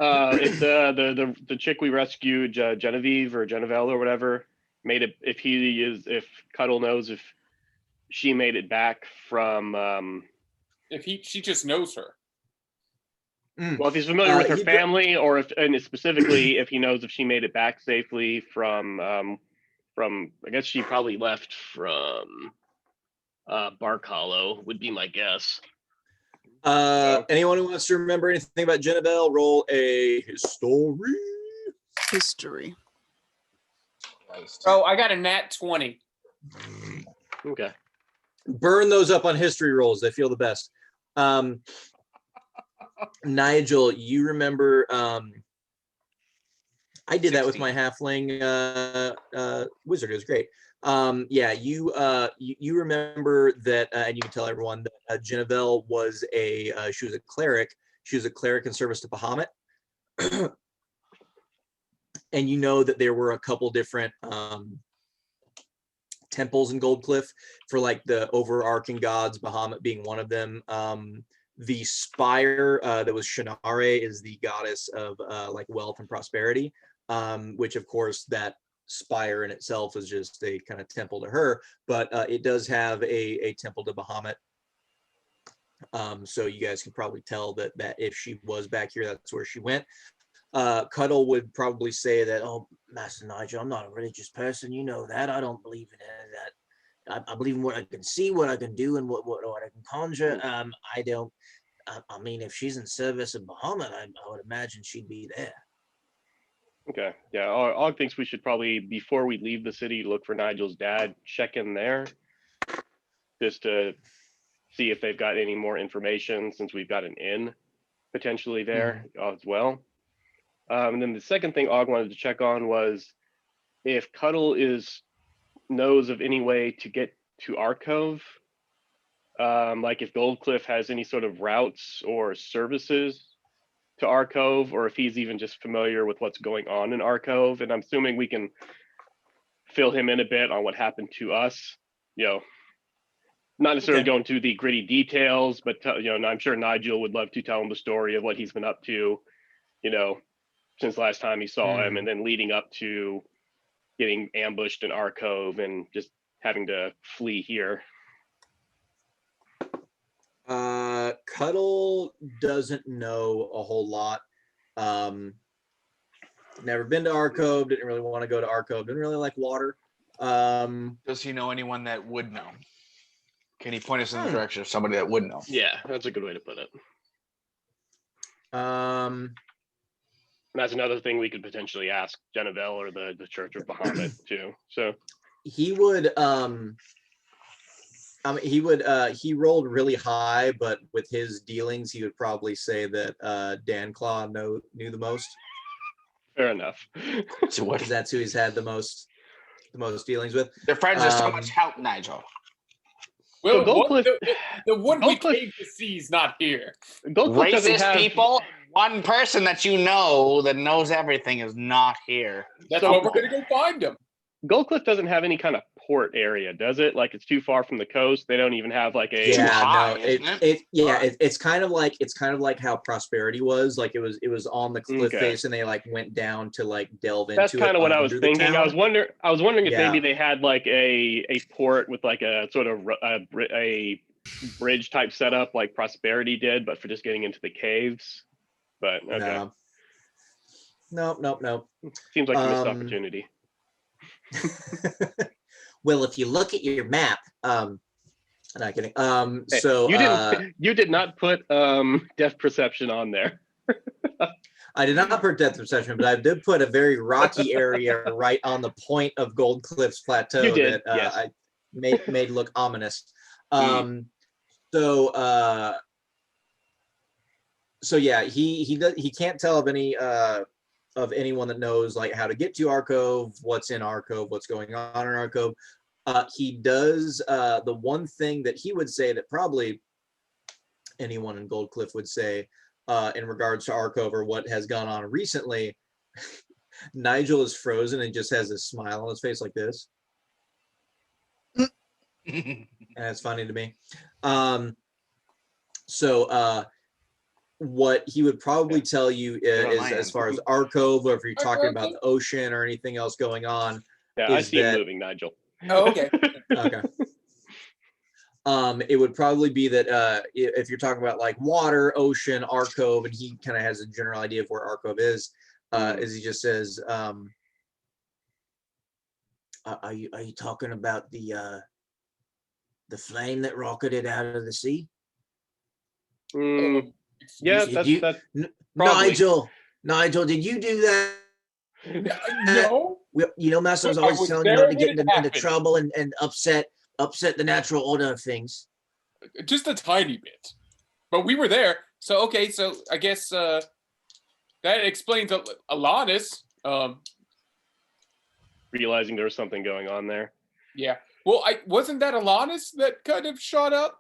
if the chick we rescued, Genevieve or Genevelle or whatever, made it. If Cuddle knows if she made it back from. She just knows her. Well, if he's familiar with her family, or and specifically if he knows if she made it back safely from I guess she probably left from Bark Hollow would be my guess. Anyone who wants to remember anything about Genevelle, roll a history. Oh, I got a nat 20. Okay. Burn those up on history rolls. They feel the best. Nigel, you remember I did 16. That with my halfling wizard. It was great. Yeah, you remember that, and you can tell everyone that Genevelle was she was a cleric. She was a cleric in service to Bahamut. And you know that there were a couple different temples in Goldcliff for like the overarching gods, Bahamut being one of them. The spire that was Shannare is the goddess of like wealth and prosperity, which of course that spire in itself is just a kind of temple to her, but it does have a temple to Bahamut. So you guys can probably tell that if she was back here, that's where she went. Cuddle would probably say that, oh, Master Nigel, I'm not a religious person. You know that. I don't believe in any of that. I believe in what I can see, what I can do, and what I can conjure. I don't. I mean, if she's in service of Bahamut, I would imagine she'd be there. Okay. Yeah. Og thinks we should probably, before we leave the city, look for Nigel's dad. Check in there, just to see if they've got any more information, since we've got an inn potentially there as well. And then the second thing Og wanted to check on was if Cuddle knows of any way to get to Arcove, like if Goldcliff has any sort of routes or services to Arcove, or if he's even just familiar with what's going on in Arcove. And I'm assuming we can fill him in a bit on what happened to us, not necessarily going to the gritty details, but I'm sure Nigel would love to tell him the story of what he's been up to, since last time he saw him, and then leading up to getting ambushed in Arcove and just having to flee here. Cuddle doesn't know a whole lot. Never been to Arcove, didn't really want to go to Arcove, didn't really like water. Does he know anyone that would know? Can he point us in the direction of somebody that would know? Yeah, that's a good way to put it. That's another thing we could potentially ask Genevelle or the Church of Bahamut too. So he would he rolled really high, but with his dealings, he would probably say that Danclaw knew the most. Fair enough. So what? Because that's who he's had the most dealings with. Their friends are so much help, Nigel. Well, Goldcliff, the one we came to see is not here. Racist people. One person that you know that knows everything is not here. That's why we're going to go find him. Goldcliff doesn't have any kind of port area, does it? Like it's too far from the coast. They don't even have like a. Too high, no, isn't it's kind of like how Prosperity was. Like it was on the cliff Okay. face, and they like went down to like delve That's into it. kind of what I was under the thinking. I was town. wondering if Yeah. maybe they had like a port with like a sort of a bridge type setup like Prosperity did, but for just getting into the caves. But okay, Nope. seems like a missed Um, opportunity. Well, if you look at your map, I'm not kidding. Hey, So you did not put depth perception on there. I did not put depth perception, but I did put a very rocky area right on the point of Goldcliff's plateau You did, that yes. I made look ominous. Mm. So yeah, he can't tell of any of anyone that knows like how to get to Arcove, what's in Arcove, what's going on in Arcove. He does the one thing that he would say that probably anyone in Goldcliff would say in regards to Arcove or what has gone on recently. Nigel is frozen and just has a smile on his face like this. And it's funny to me. What he would probably tell you is as far as Arcove, or if you're talking about the ocean or anything else going on. Yeah, I is see him that- moving, Nigel. Oh, okay. Okay. It would probably be that if you're talking about like water, ocean, Arcove, and he kind of has a general idea of where Arcove is, as he just says, are you talking about the flame that rocketed out of the sea? Yeah, Did you- that's probably. Nigel, did you do that? No. Master was I always was telling you there not to get when it into happened. trouble and upset the natural order of things. Just a tiny bit, but we were there. So okay, so I guess that explains Alanis. Realizing there was something going on there. Yeah. Well, wasn't that Alanis that kind of shot up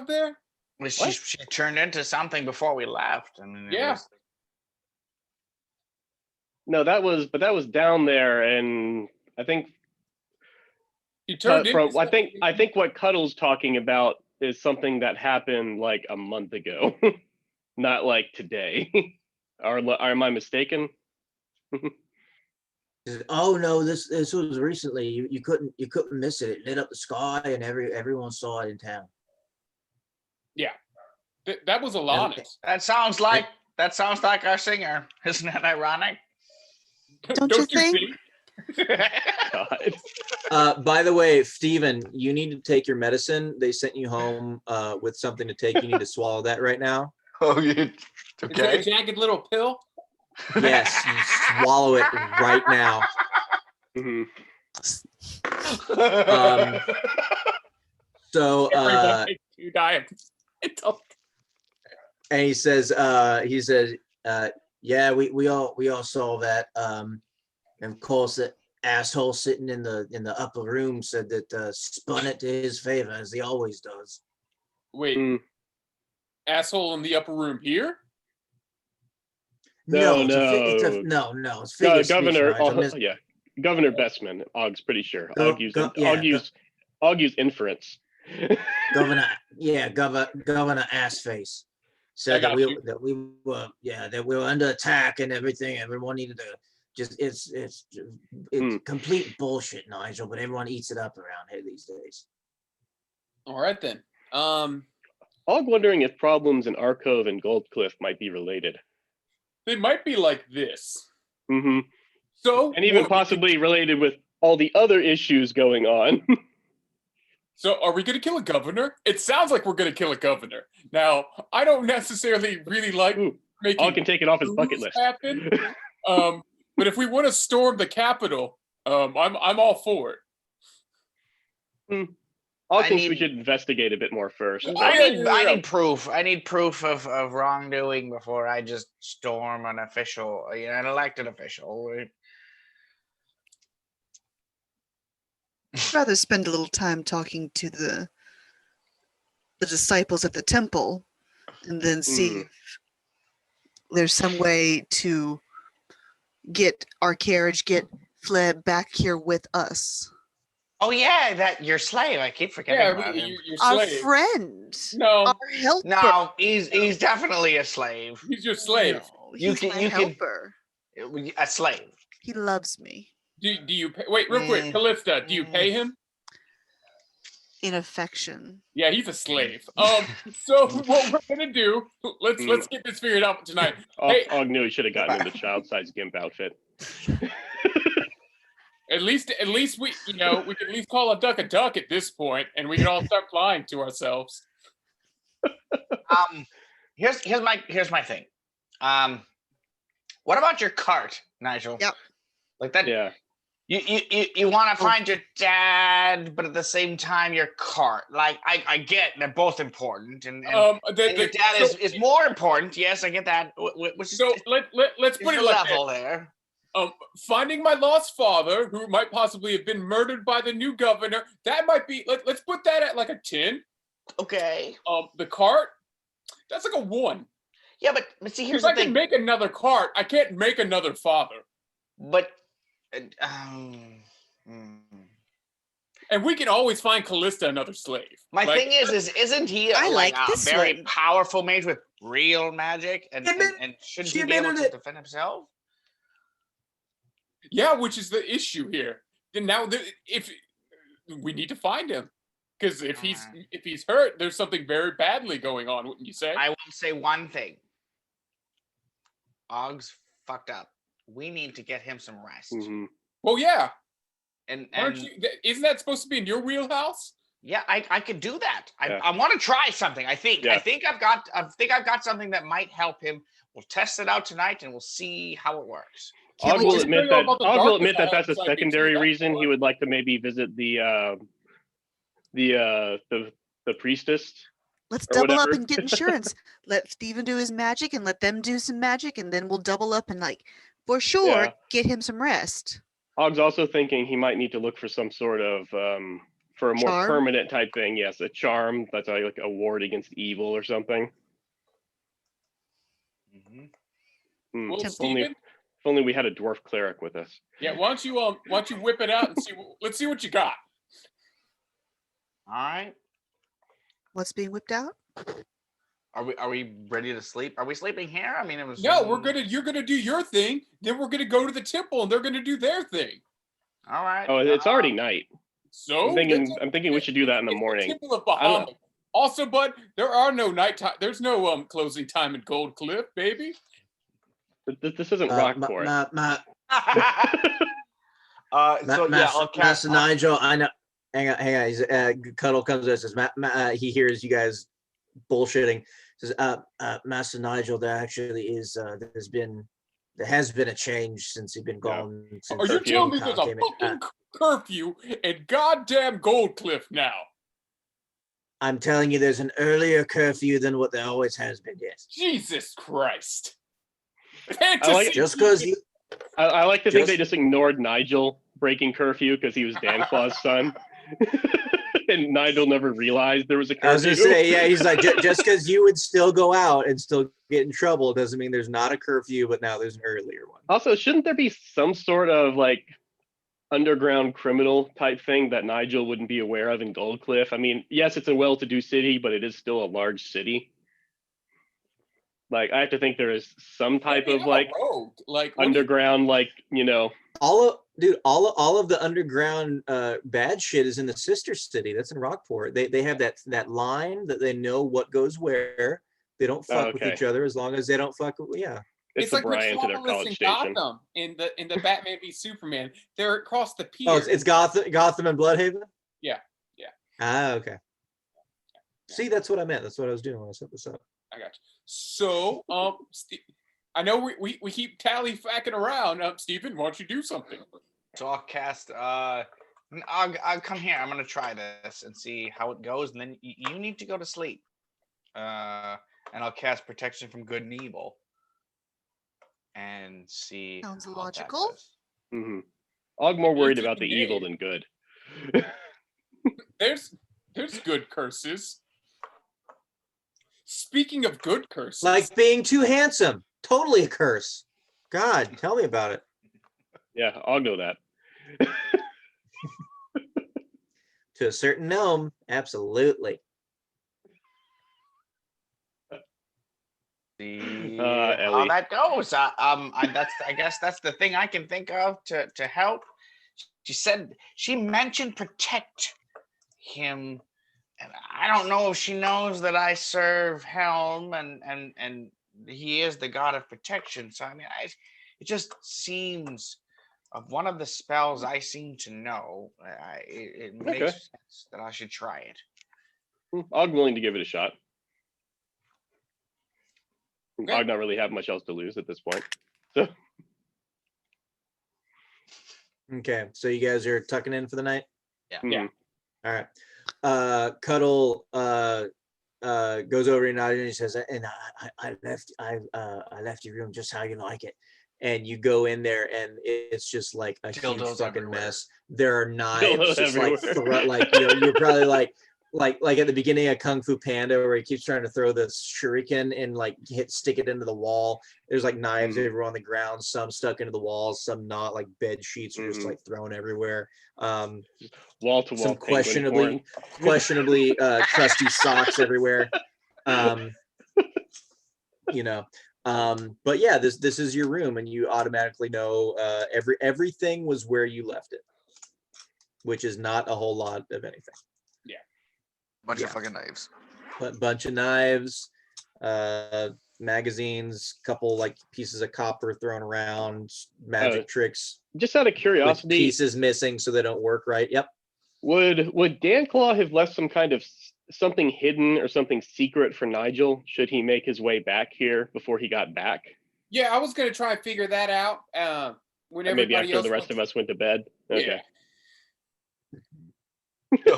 there? Well, she turned into something before we left. I mean, Yeah. No, that was down there, and I think He turned into I think what Cuddle's talking about is something that happened like a month ago, not like today. Or am I mistaken? Oh no, this was recently. You couldn't miss it. It lit up the sky, and everyone saw it in town. Yeah. That was Alanis. That sounds like our singer. Isn't that ironic? Don't you think? God. By the way, Steven, you need to take your medicine. They sent you home with something to take. You need to swallow that right now. Oh, yeah. Is it a Okay. jagged little pill? Yes, you swallow it right now. Mhm. So Everyone takes 2 diets. and he says, yeah, we all saw that. And of course, the asshole sitting in the upper room said that spun it to his favor, as he always does. Wait, asshole in the upper room here? No, it's figure speech, Governor. Nigel. Yeah, Governor Bestman. Og's pretty sure. Go- Og used go- yeah, Og used inference. Governor Assface said I got you. that we were under attack and everything. Everyone needed to it's complete bullshit, Nigel. But everyone eats it up around here these days. All right then. Og wondering if problems in Arcove and Goldcliff might be related. They might be like this. Mm-hmm. So And even what- possibly related with all the other issues going on. So are we going to kill a governor? It sounds like we're going to kill a governor. Now, I don't necessarily really like making Og can take it off his bucket coups list. happen. But if we want to storm the Capitol, I'm all for it. Og thinks we should investigate a bit more first. but- I need proof. I need proof of wrongdoing before I just storm an official, an elected official. I'd rather spend a little time talking to the disciples at the temple and then see if there's some way to get our carriage, get Fled back here with us. Oh yeah, that your slave. I keep forgetting Yeah, about him. your Our slave. friend. No, Our helper. No, he's definitely a slave. he's your slave. No, You he's can- my you can- helper. A slave. He loves me. Do you pay, wait real quick, Kallista? Do you pay him? In affection. Yeah, he's a slave. So what we're gonna do? Let's get this figured out tonight. Hey, Og knew he should have gotten him the child-sized gimp outfit. at least we we can at least call a duck at this point, and we can all start lying to ourselves. Here's my thing. What about your cart, Nigel? Yep. Like that. Yeah. You want to find your dad, but at the same time your cart. Like I get they're both important, and your dad is more important. Yes, I get that. Which is So let's put it like level this. there. Finding my lost father, who might possibly have been murdered by the new governor. That might be. Let's put that at like a 10. Okay. The cart, that's like a 1. Yeah, but see, here's If I the can thing. make another cart, I can't make another father. But And we can always find Kallista another slave. my Like, thing is isn't he I like like a this very one. powerful mage with real magic, and shouldn't she he be able admitted to it. defend himself? yeah, which is the issue here. Then now, if we need to find him, because if he's hurt, there's something very badly going on, wouldn't you say? I will say one thing. Og's fucked up. We need to get him some rest. Mhm. Well, yeah. And Isn't that supposed to be in your wheelhouse? yeah, I could do that. Yeah. I want to try something. I think Yeah. I've got something that might help him. We'll test it out tonight, and we'll see how it works. Can't Og we will just admit figure out that. about the Og will darkness admit that I that's a have, so I can see secondary that reason he more. would like to maybe visit the priestess. Let's Or double up whatever. and get insurance. Let Steven do his magic and let them do some magic, and then we'll double up and for sure Yeah. get him some rest. Og's also thinking he might need to look for some sort of for a more Charm? permanent type thing. Yes, a charm that's like a ward against evil or something. Mm-hmm. Well, If Steven, only we had a dwarf cleric with us. yeah, why don't you whip it out and see? Let's see what you got. All right. What's being whipped out? Are we ready to sleep? Are we sleeping here? I mean, it was. No, you're gonna do your thing. Then we're gonna go to the temple, and they're gonna do their thing. All right. Oh, it's already night. So I'm thinking we should do that in the it's morning. Temple of I don't- Bahamut. Also, bud, there are no nighttime. There's no closing time in Goldcliff, baby. This isn't Ma- Rockport. So yeah, I'll cast. Master Nigel, I know. Hang on. He's, Cuddle comes to us. Says, he hears you guys bullshitting. Says, Master Nigel, there actually is. There has been a change since you've been gone. Since Are you curfew. telling me there's a came in. fucking curfew in goddamn Goldcliff now? I'm telling you, there's an earlier curfew than what there always has been. Yes. Jesus Christ! I like it. Just because you. I like to think Just- they just ignored Nigel breaking curfew because he was Danclaw's son. And Nigel never realized there was a curfew. I was gonna say, yeah. He's like, just because you would still go out and still get in trouble doesn't mean there's not a curfew, but now there's an earlier one. Also, shouldn't there be some sort of like underground criminal type thing that Nigel wouldn't be aware of in Goldcliff? I mean, yes, it's a well-to-do city, but it is still a large city. Like, I have to think there is some type Maybe of I'm a like rogue. Like what do you- underground, like, All of the underground bad shit is in the sister city. That's in Rockport. They have that line that they know what goes where. They don't fuck with okay. each other as long as they don't fuck with. Yeah. it's the like Brian to their Metropolis college in station. Gotham in the Batman v Superman. They're across the pier. Oh, it's Gotham and Bloodhaven. Yeah. Ah, okay. See, that's what I meant. That's what I was doing when I set this up. I got you. So, I know we keep tally facking around. Steven, why don't you do something? So I'll cast. I'll come here. I'm gonna try this and see how it goes, and then you need to go to sleep. And I'll cast protection from good and evil, and see. Sounds how that logical. goes. Mm-hmm. I'm more worried It's about the indeed. evil than good. There's good curses. Speaking of good curses, Like being too handsome. Totally a curse. God, tell me about it. Yeah, I'll know that. To a certain gnome, absolutely. See Ellie. how that goes. I guess that's the thing I can think of to help. She mentioned protect him, and I don't know if she knows that I serve Helm and he is the god of protection. So I mean, it just seems of one of the spells I seem to know. It makes Okay. sense that I should try it. I'm willing to give it a shot. Okay. I'd not really have much else to lose at this point. So Okay, so you guys are tucking in for the night. Yeah. All right. Cuddle goes over to Nigel and he says, "And I left your room just how you like it." And you go in there and it's just like a huge Dildos fucking everywhere. mess. There are knives Dildos just like everywhere. like you're probably like at the beginning of Kung Fu Panda where he keeps trying to throw this shuriken and like stick it into the wall. There's like knives Mhm. everywhere on the ground, some stuck into the walls, some not. Like bed sheets are just Mhm. like thrown everywhere. Wall to Some wall penguin porn. questionably crusty socks everywhere. You know, but yeah, this is your room and you automatically know everything was where you left it, which is not a whole lot of anything. Bunch Yeah. of fucking knives. But bunch of knives, magazines, couple like pieces of copper thrown around, magic tricks Just out of with curiosity, pieces missing so they don't work right. Yep. would Danclaw have left some kind of something hidden or something secret for Nigel should he make his way back here before he got back? Yeah, I was gonna try and figure that out. When Maybe everybody after else the rest of us went to bed. Okay. Yeah.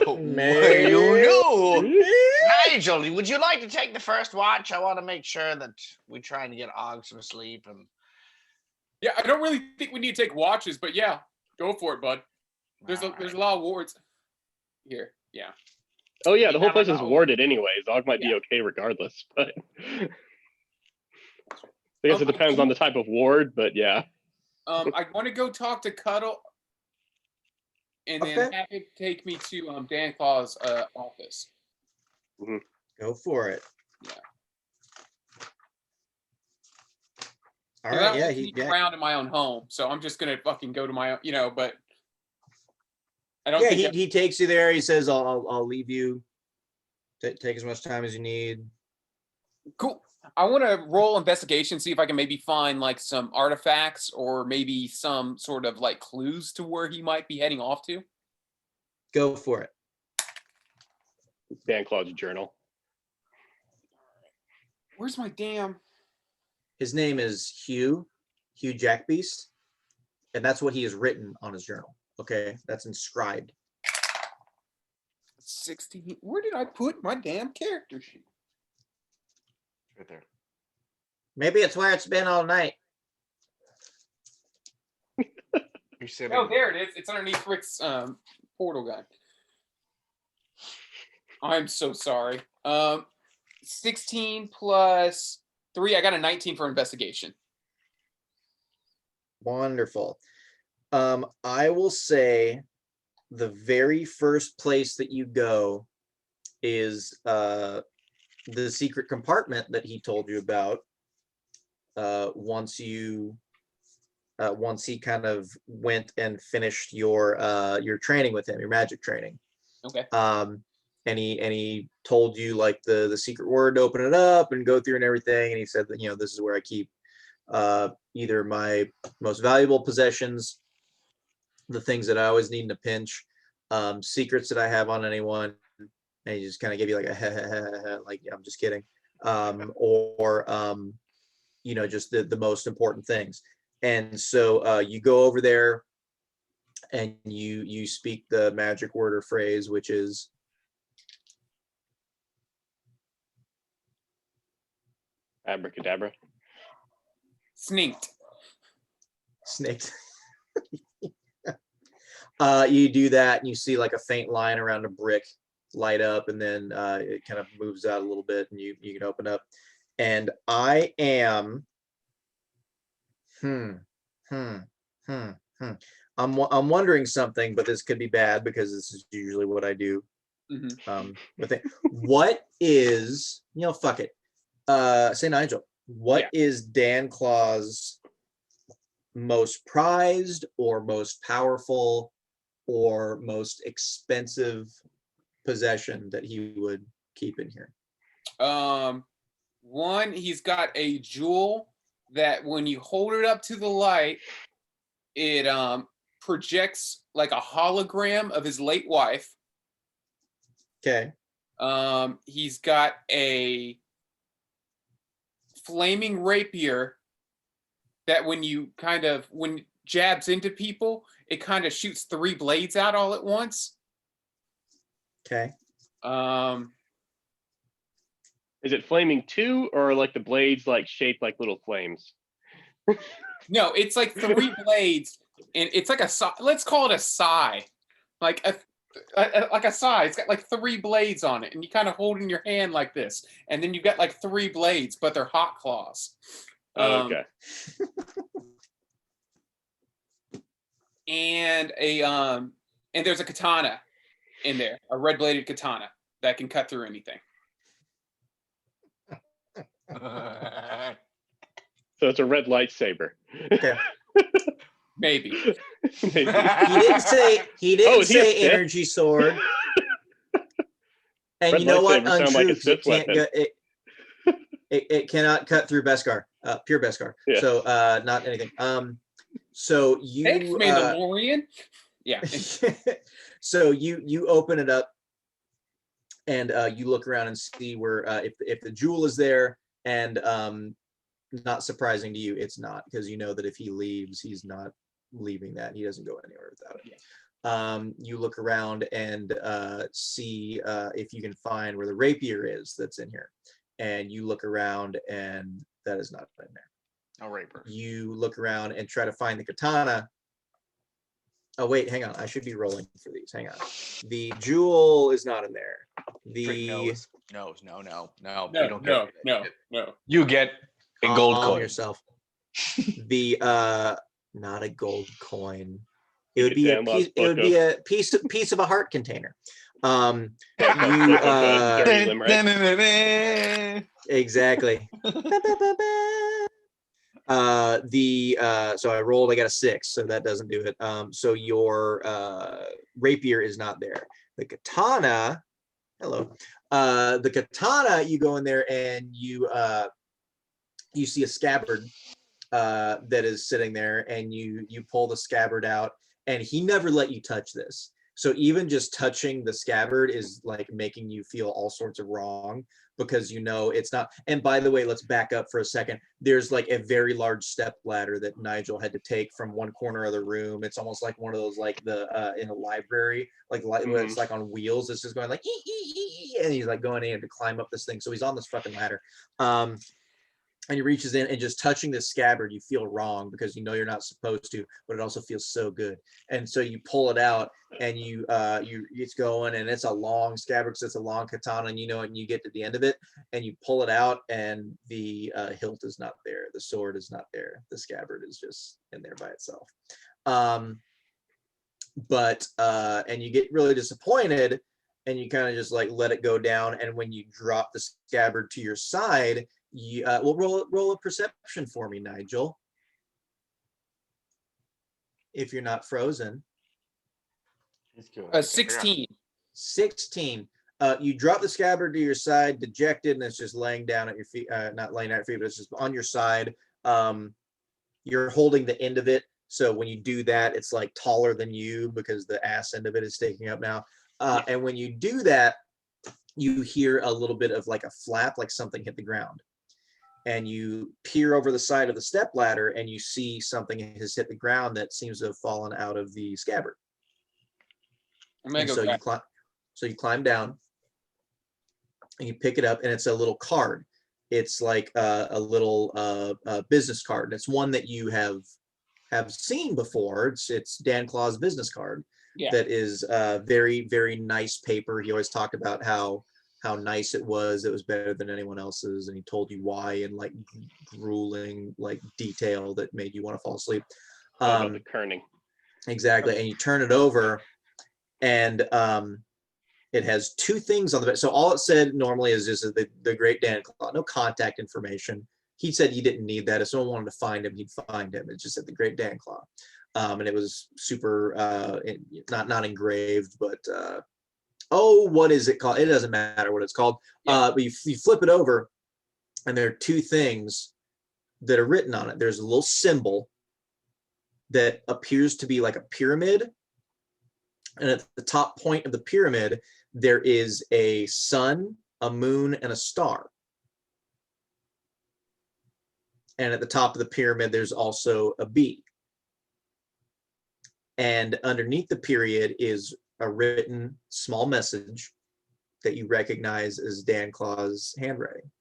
Oh, May- you know. Nigel, would you like to take the first watch? I want to make sure that we try and get Og some sleep. And Yeah, I don't really think we need to take watches, but yeah, go for it, bud. There's a lot of wards here. Yeah. Oh yeah, You the whole never place is know. warded anyways. Og might be Yeah. okay regardless, but I guess it depends on the type of ward, but yeah. I want to go talk to Cuddle, and then Okay. have him take me to Danclaw's office. Go for it. Yeah. All So right. that Yeah. lets me around in my own home, so I'm just gonna fucking go to my own, but I don't Yeah. think He takes you there. He says, "I'll leave you. Take as much time as you need." cool. I want to roll investigation, see if I can maybe find like some artifacts or maybe some sort of like clues to where he might be heading off to. Go for it. Danclaw's journal. Where's my damn? His name is Hugh Jackbeast, and that's what he has written on his journal. Okay, that's inscribed. 16. Where did I put my damn character sheet? right there. Maybe it's where it's been all night. You're sitting. Oh, there it is. It's underneath Rick's portal gun. I'm so sorry. 16 plus 3. I got a 19 for investigation. Wonderful. I will say the very first place that you go is the secret compartment that he told you about. Once he kind of went and finished your training with him, your magic training. Okay. And he told you like the secret word to open it up and go through and everything. And he said that, this is where I keep either my most valuable possessions, the things that I always need in a pinch, secrets that I have on anyone. And he just kind of give you like a like, I'm just kidding. Or just the most important things. And so you go over there and you speak the magic word or phrase, which is Abracadabra. Sneaked. snakes. You do that and you see like a faint line around a brick light up, and then it kind of moves out a little bit and you can open up. And I am I'm wondering something, but this could be bad because this is usually what I do. Mhm. With it. What is, fuck it. Say Nigel. What is Danclaw's most prized or most powerful or most expensive possession that he would keep in here? One, he's got a jewel that when you hold it up to the light, it projects like a hologram of his late wife. Okay. He's got a flaming rapier that when jabs into people, it kind of shoots 3 blades out all at once. Okay. Is it flaming too, or like the blades like shaped like little flames? No, it's like 3 blades, and it's like let's call it a sai, like a sai. It's got like 3 blades on it, and you kind of hold it in your hand like this, and then you've got like 3 blades, but they're hot claws. Okay. And and there's a katana in there, a red bladed katana that can cut through anything. So it's a red lightsaber. Okay. Maybe. Maybe. He didn't is he a say Sith? energy sword. And Red you know what? lightsabers sound like a Untrue, 'cause it Sith can't weapon. go, it cannot cut through Beskar, pure Beskar. Yeah. So not anything. So you Thanks, Mandalorian. Yeah. so you open it up and you look around and see where if the jewel is there, and not surprising to you, it's not, because you know that if he leaves, he's not leaving that. He doesn't go anywhere without it. You look around and see if you can find where the rapier is that's in here, and you look around and that is not in there. No rapier. You look around and try to find the katana. Oh wait, hang on. I should be rolling for these. Hang on. The jewel is not in there. The No. No, You don't get no. You get a gold calm coin. yourself. The not a gold coin. It You would get be a Danlaw's piece. It would book be of- a piece of a heart container. You Dirty limerick. exactly. So I rolled, I got a 6, so that doesn't do it. So your rapier is not there. The katana, hello. The katana, you go in there and you see a scabbard that is sitting there, and you pull the scabbard out, and he never let you touch this. So even just touching the scabbard is like making you feel all sorts of wrong, because you know it's not. And by the way, let's back up for a second. There's like a very large step ladder that Nigel had to take from one corner of the room. It's almost like one of those, like the in a library, like where it's like on wheels. It's just going like and he's like going in to climb up this thing. So he's on this fucking ladder. And he reaches in, and just touching this scabbard, you feel wrong because you know you're not supposed to, but it also feels so good. And so you pull it out, and it's going, and it's a long scabbard, so it's a long katana, and you know it, and you get to the end of it, and you pull it out, and the hilt is not there, the sword is not there, the scabbard is just in there by itself. And you get really disappointed, and you kind of just like let it go down, and when you drop the scabbard to your side, you well, roll a perception for me, Nigel, if you're not frozen. 16. 16. You drop the scabbard to your side, dejected, and it's just laying down at your feet. Not laying at your feet, but it's just on your side. You're holding the end of it, so when you do that, it's like taller than you because the ass end of it is sticking up now. And when you do that, you hear a little bit of like a flap, like something hit the ground. And you peer over the side of the step ladder, and you see something has hit the ground that seems to have fallen out of the scabbard. So you climb down, and you pick it up, and it's a little card. It's like a little business card. And it's one that you have seen before. It's Danclaw's business card. Yeah. That is very, very nice paper. He always talked about how nice it was. It was better than anyone else's, and he told you why in like grueling like detail that made you want to fall asleep. About the kerning. Exactly. And you turn it over and it has two things on the back. So all it said normally is just the Great Danclaw, no contact information. He said you didn't need that. If someone wanted to find him, he'd find him. It just said the Great Danclaw. And it was super, not engraved, but what is it called? It doesn't matter what it's called. Yeah. But you flip it over and there are two things that are written on it. There's a little symbol that appears to be like a pyramid. And at the top point of the pyramid, there is a sun, a moon, and a star. And at the top of the pyramid, there's also a bee. And underneath the period is a written small message that you recognize as Danclaw's handwriting.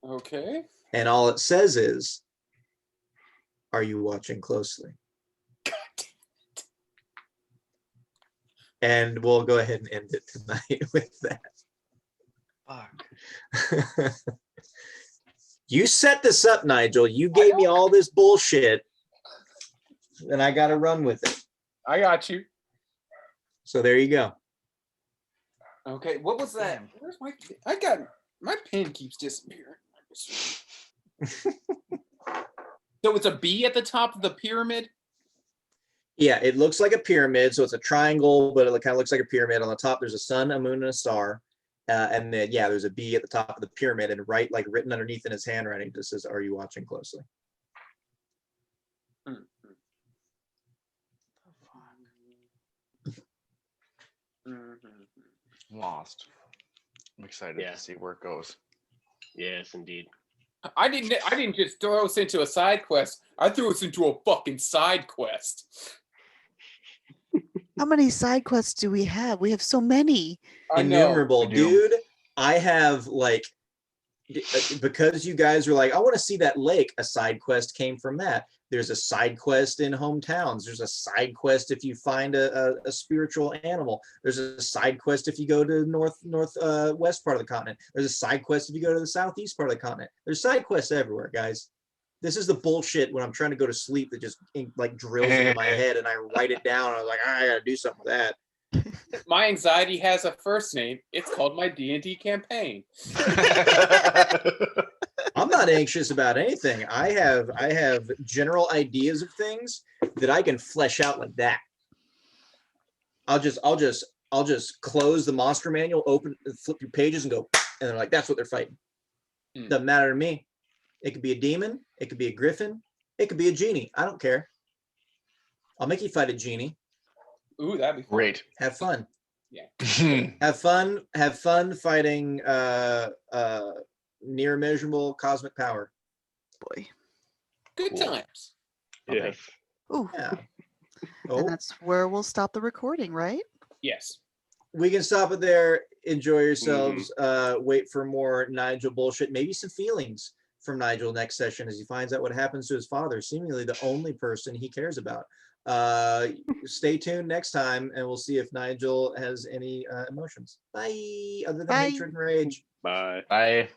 Okay. And all it says is, "Are you watching closely?" And we'll go ahead and end it tonight with that. Fuck. You set this up, Nigel. You gave me all this bullshit, and I got to run with it. I got you. So there you go. Okay, what was that? Damn. Where's my? I got my pen keeps disappearing. So it's a bee at the top of the pyramid? Yeah, it looks like a pyramid. So it's a triangle, but it kind of looks like a pyramid. On the top, there's a sun, a moon, and a star. And then, yeah, there's a bee at the top of the pyramid, and written underneath in his handwriting, just says, "Are you watching closely?" Lost. I'm excited Yeah. to see where it goes. Yes, indeed. I didn't just throw us into a side quest. I threw us into a fucking side quest. How many side quests do we have? We have so many. I know. Innumerable, We do. dude. I have because you guys were like, "I want to see that lake." A side quest came from that. There's a side quest in hometowns. There's a side quest if you find a spiritual animal. There's a side quest if you go to northwest part of the continent. There's a side quest if you go to the southeast part of the continent. There's side quests everywhere, guys. This is the bullshit when I'm trying to go to sleep that just drills into my head and I write it down. I was like, I gotta do something with that. My anxiety has a first name. It's called my D&D campaign. I'm not anxious about anything. I have general ideas of things that I can flesh out like that. I'll just close the monster manual, open, flip your pages, and go, and they're like, "That's what they're fighting." Doesn't matter to me. It could be a demon. It could be a griffin. It could be a genie. I don't care. I'll make you fight a genie. Ooh, that'd be fun. Great. Have fun. Yeah. Have fun fighting near immeasurable cosmic power. Boy. Good Cool. times. Yes. Ooh. Yeah. And Oh, that's where we'll stop the recording, right? Yes. we can stop it there. Enjoy yourselves. Wait for more Nigel bullshit. Maybe some feelings from Nigel next session as he finds out what happens to his father, seemingly the only person he cares about. Stay tuned next time, and we'll see if Nigel has any emotions. Bye. Other than Bye. hatred and rage. Bye. Bye.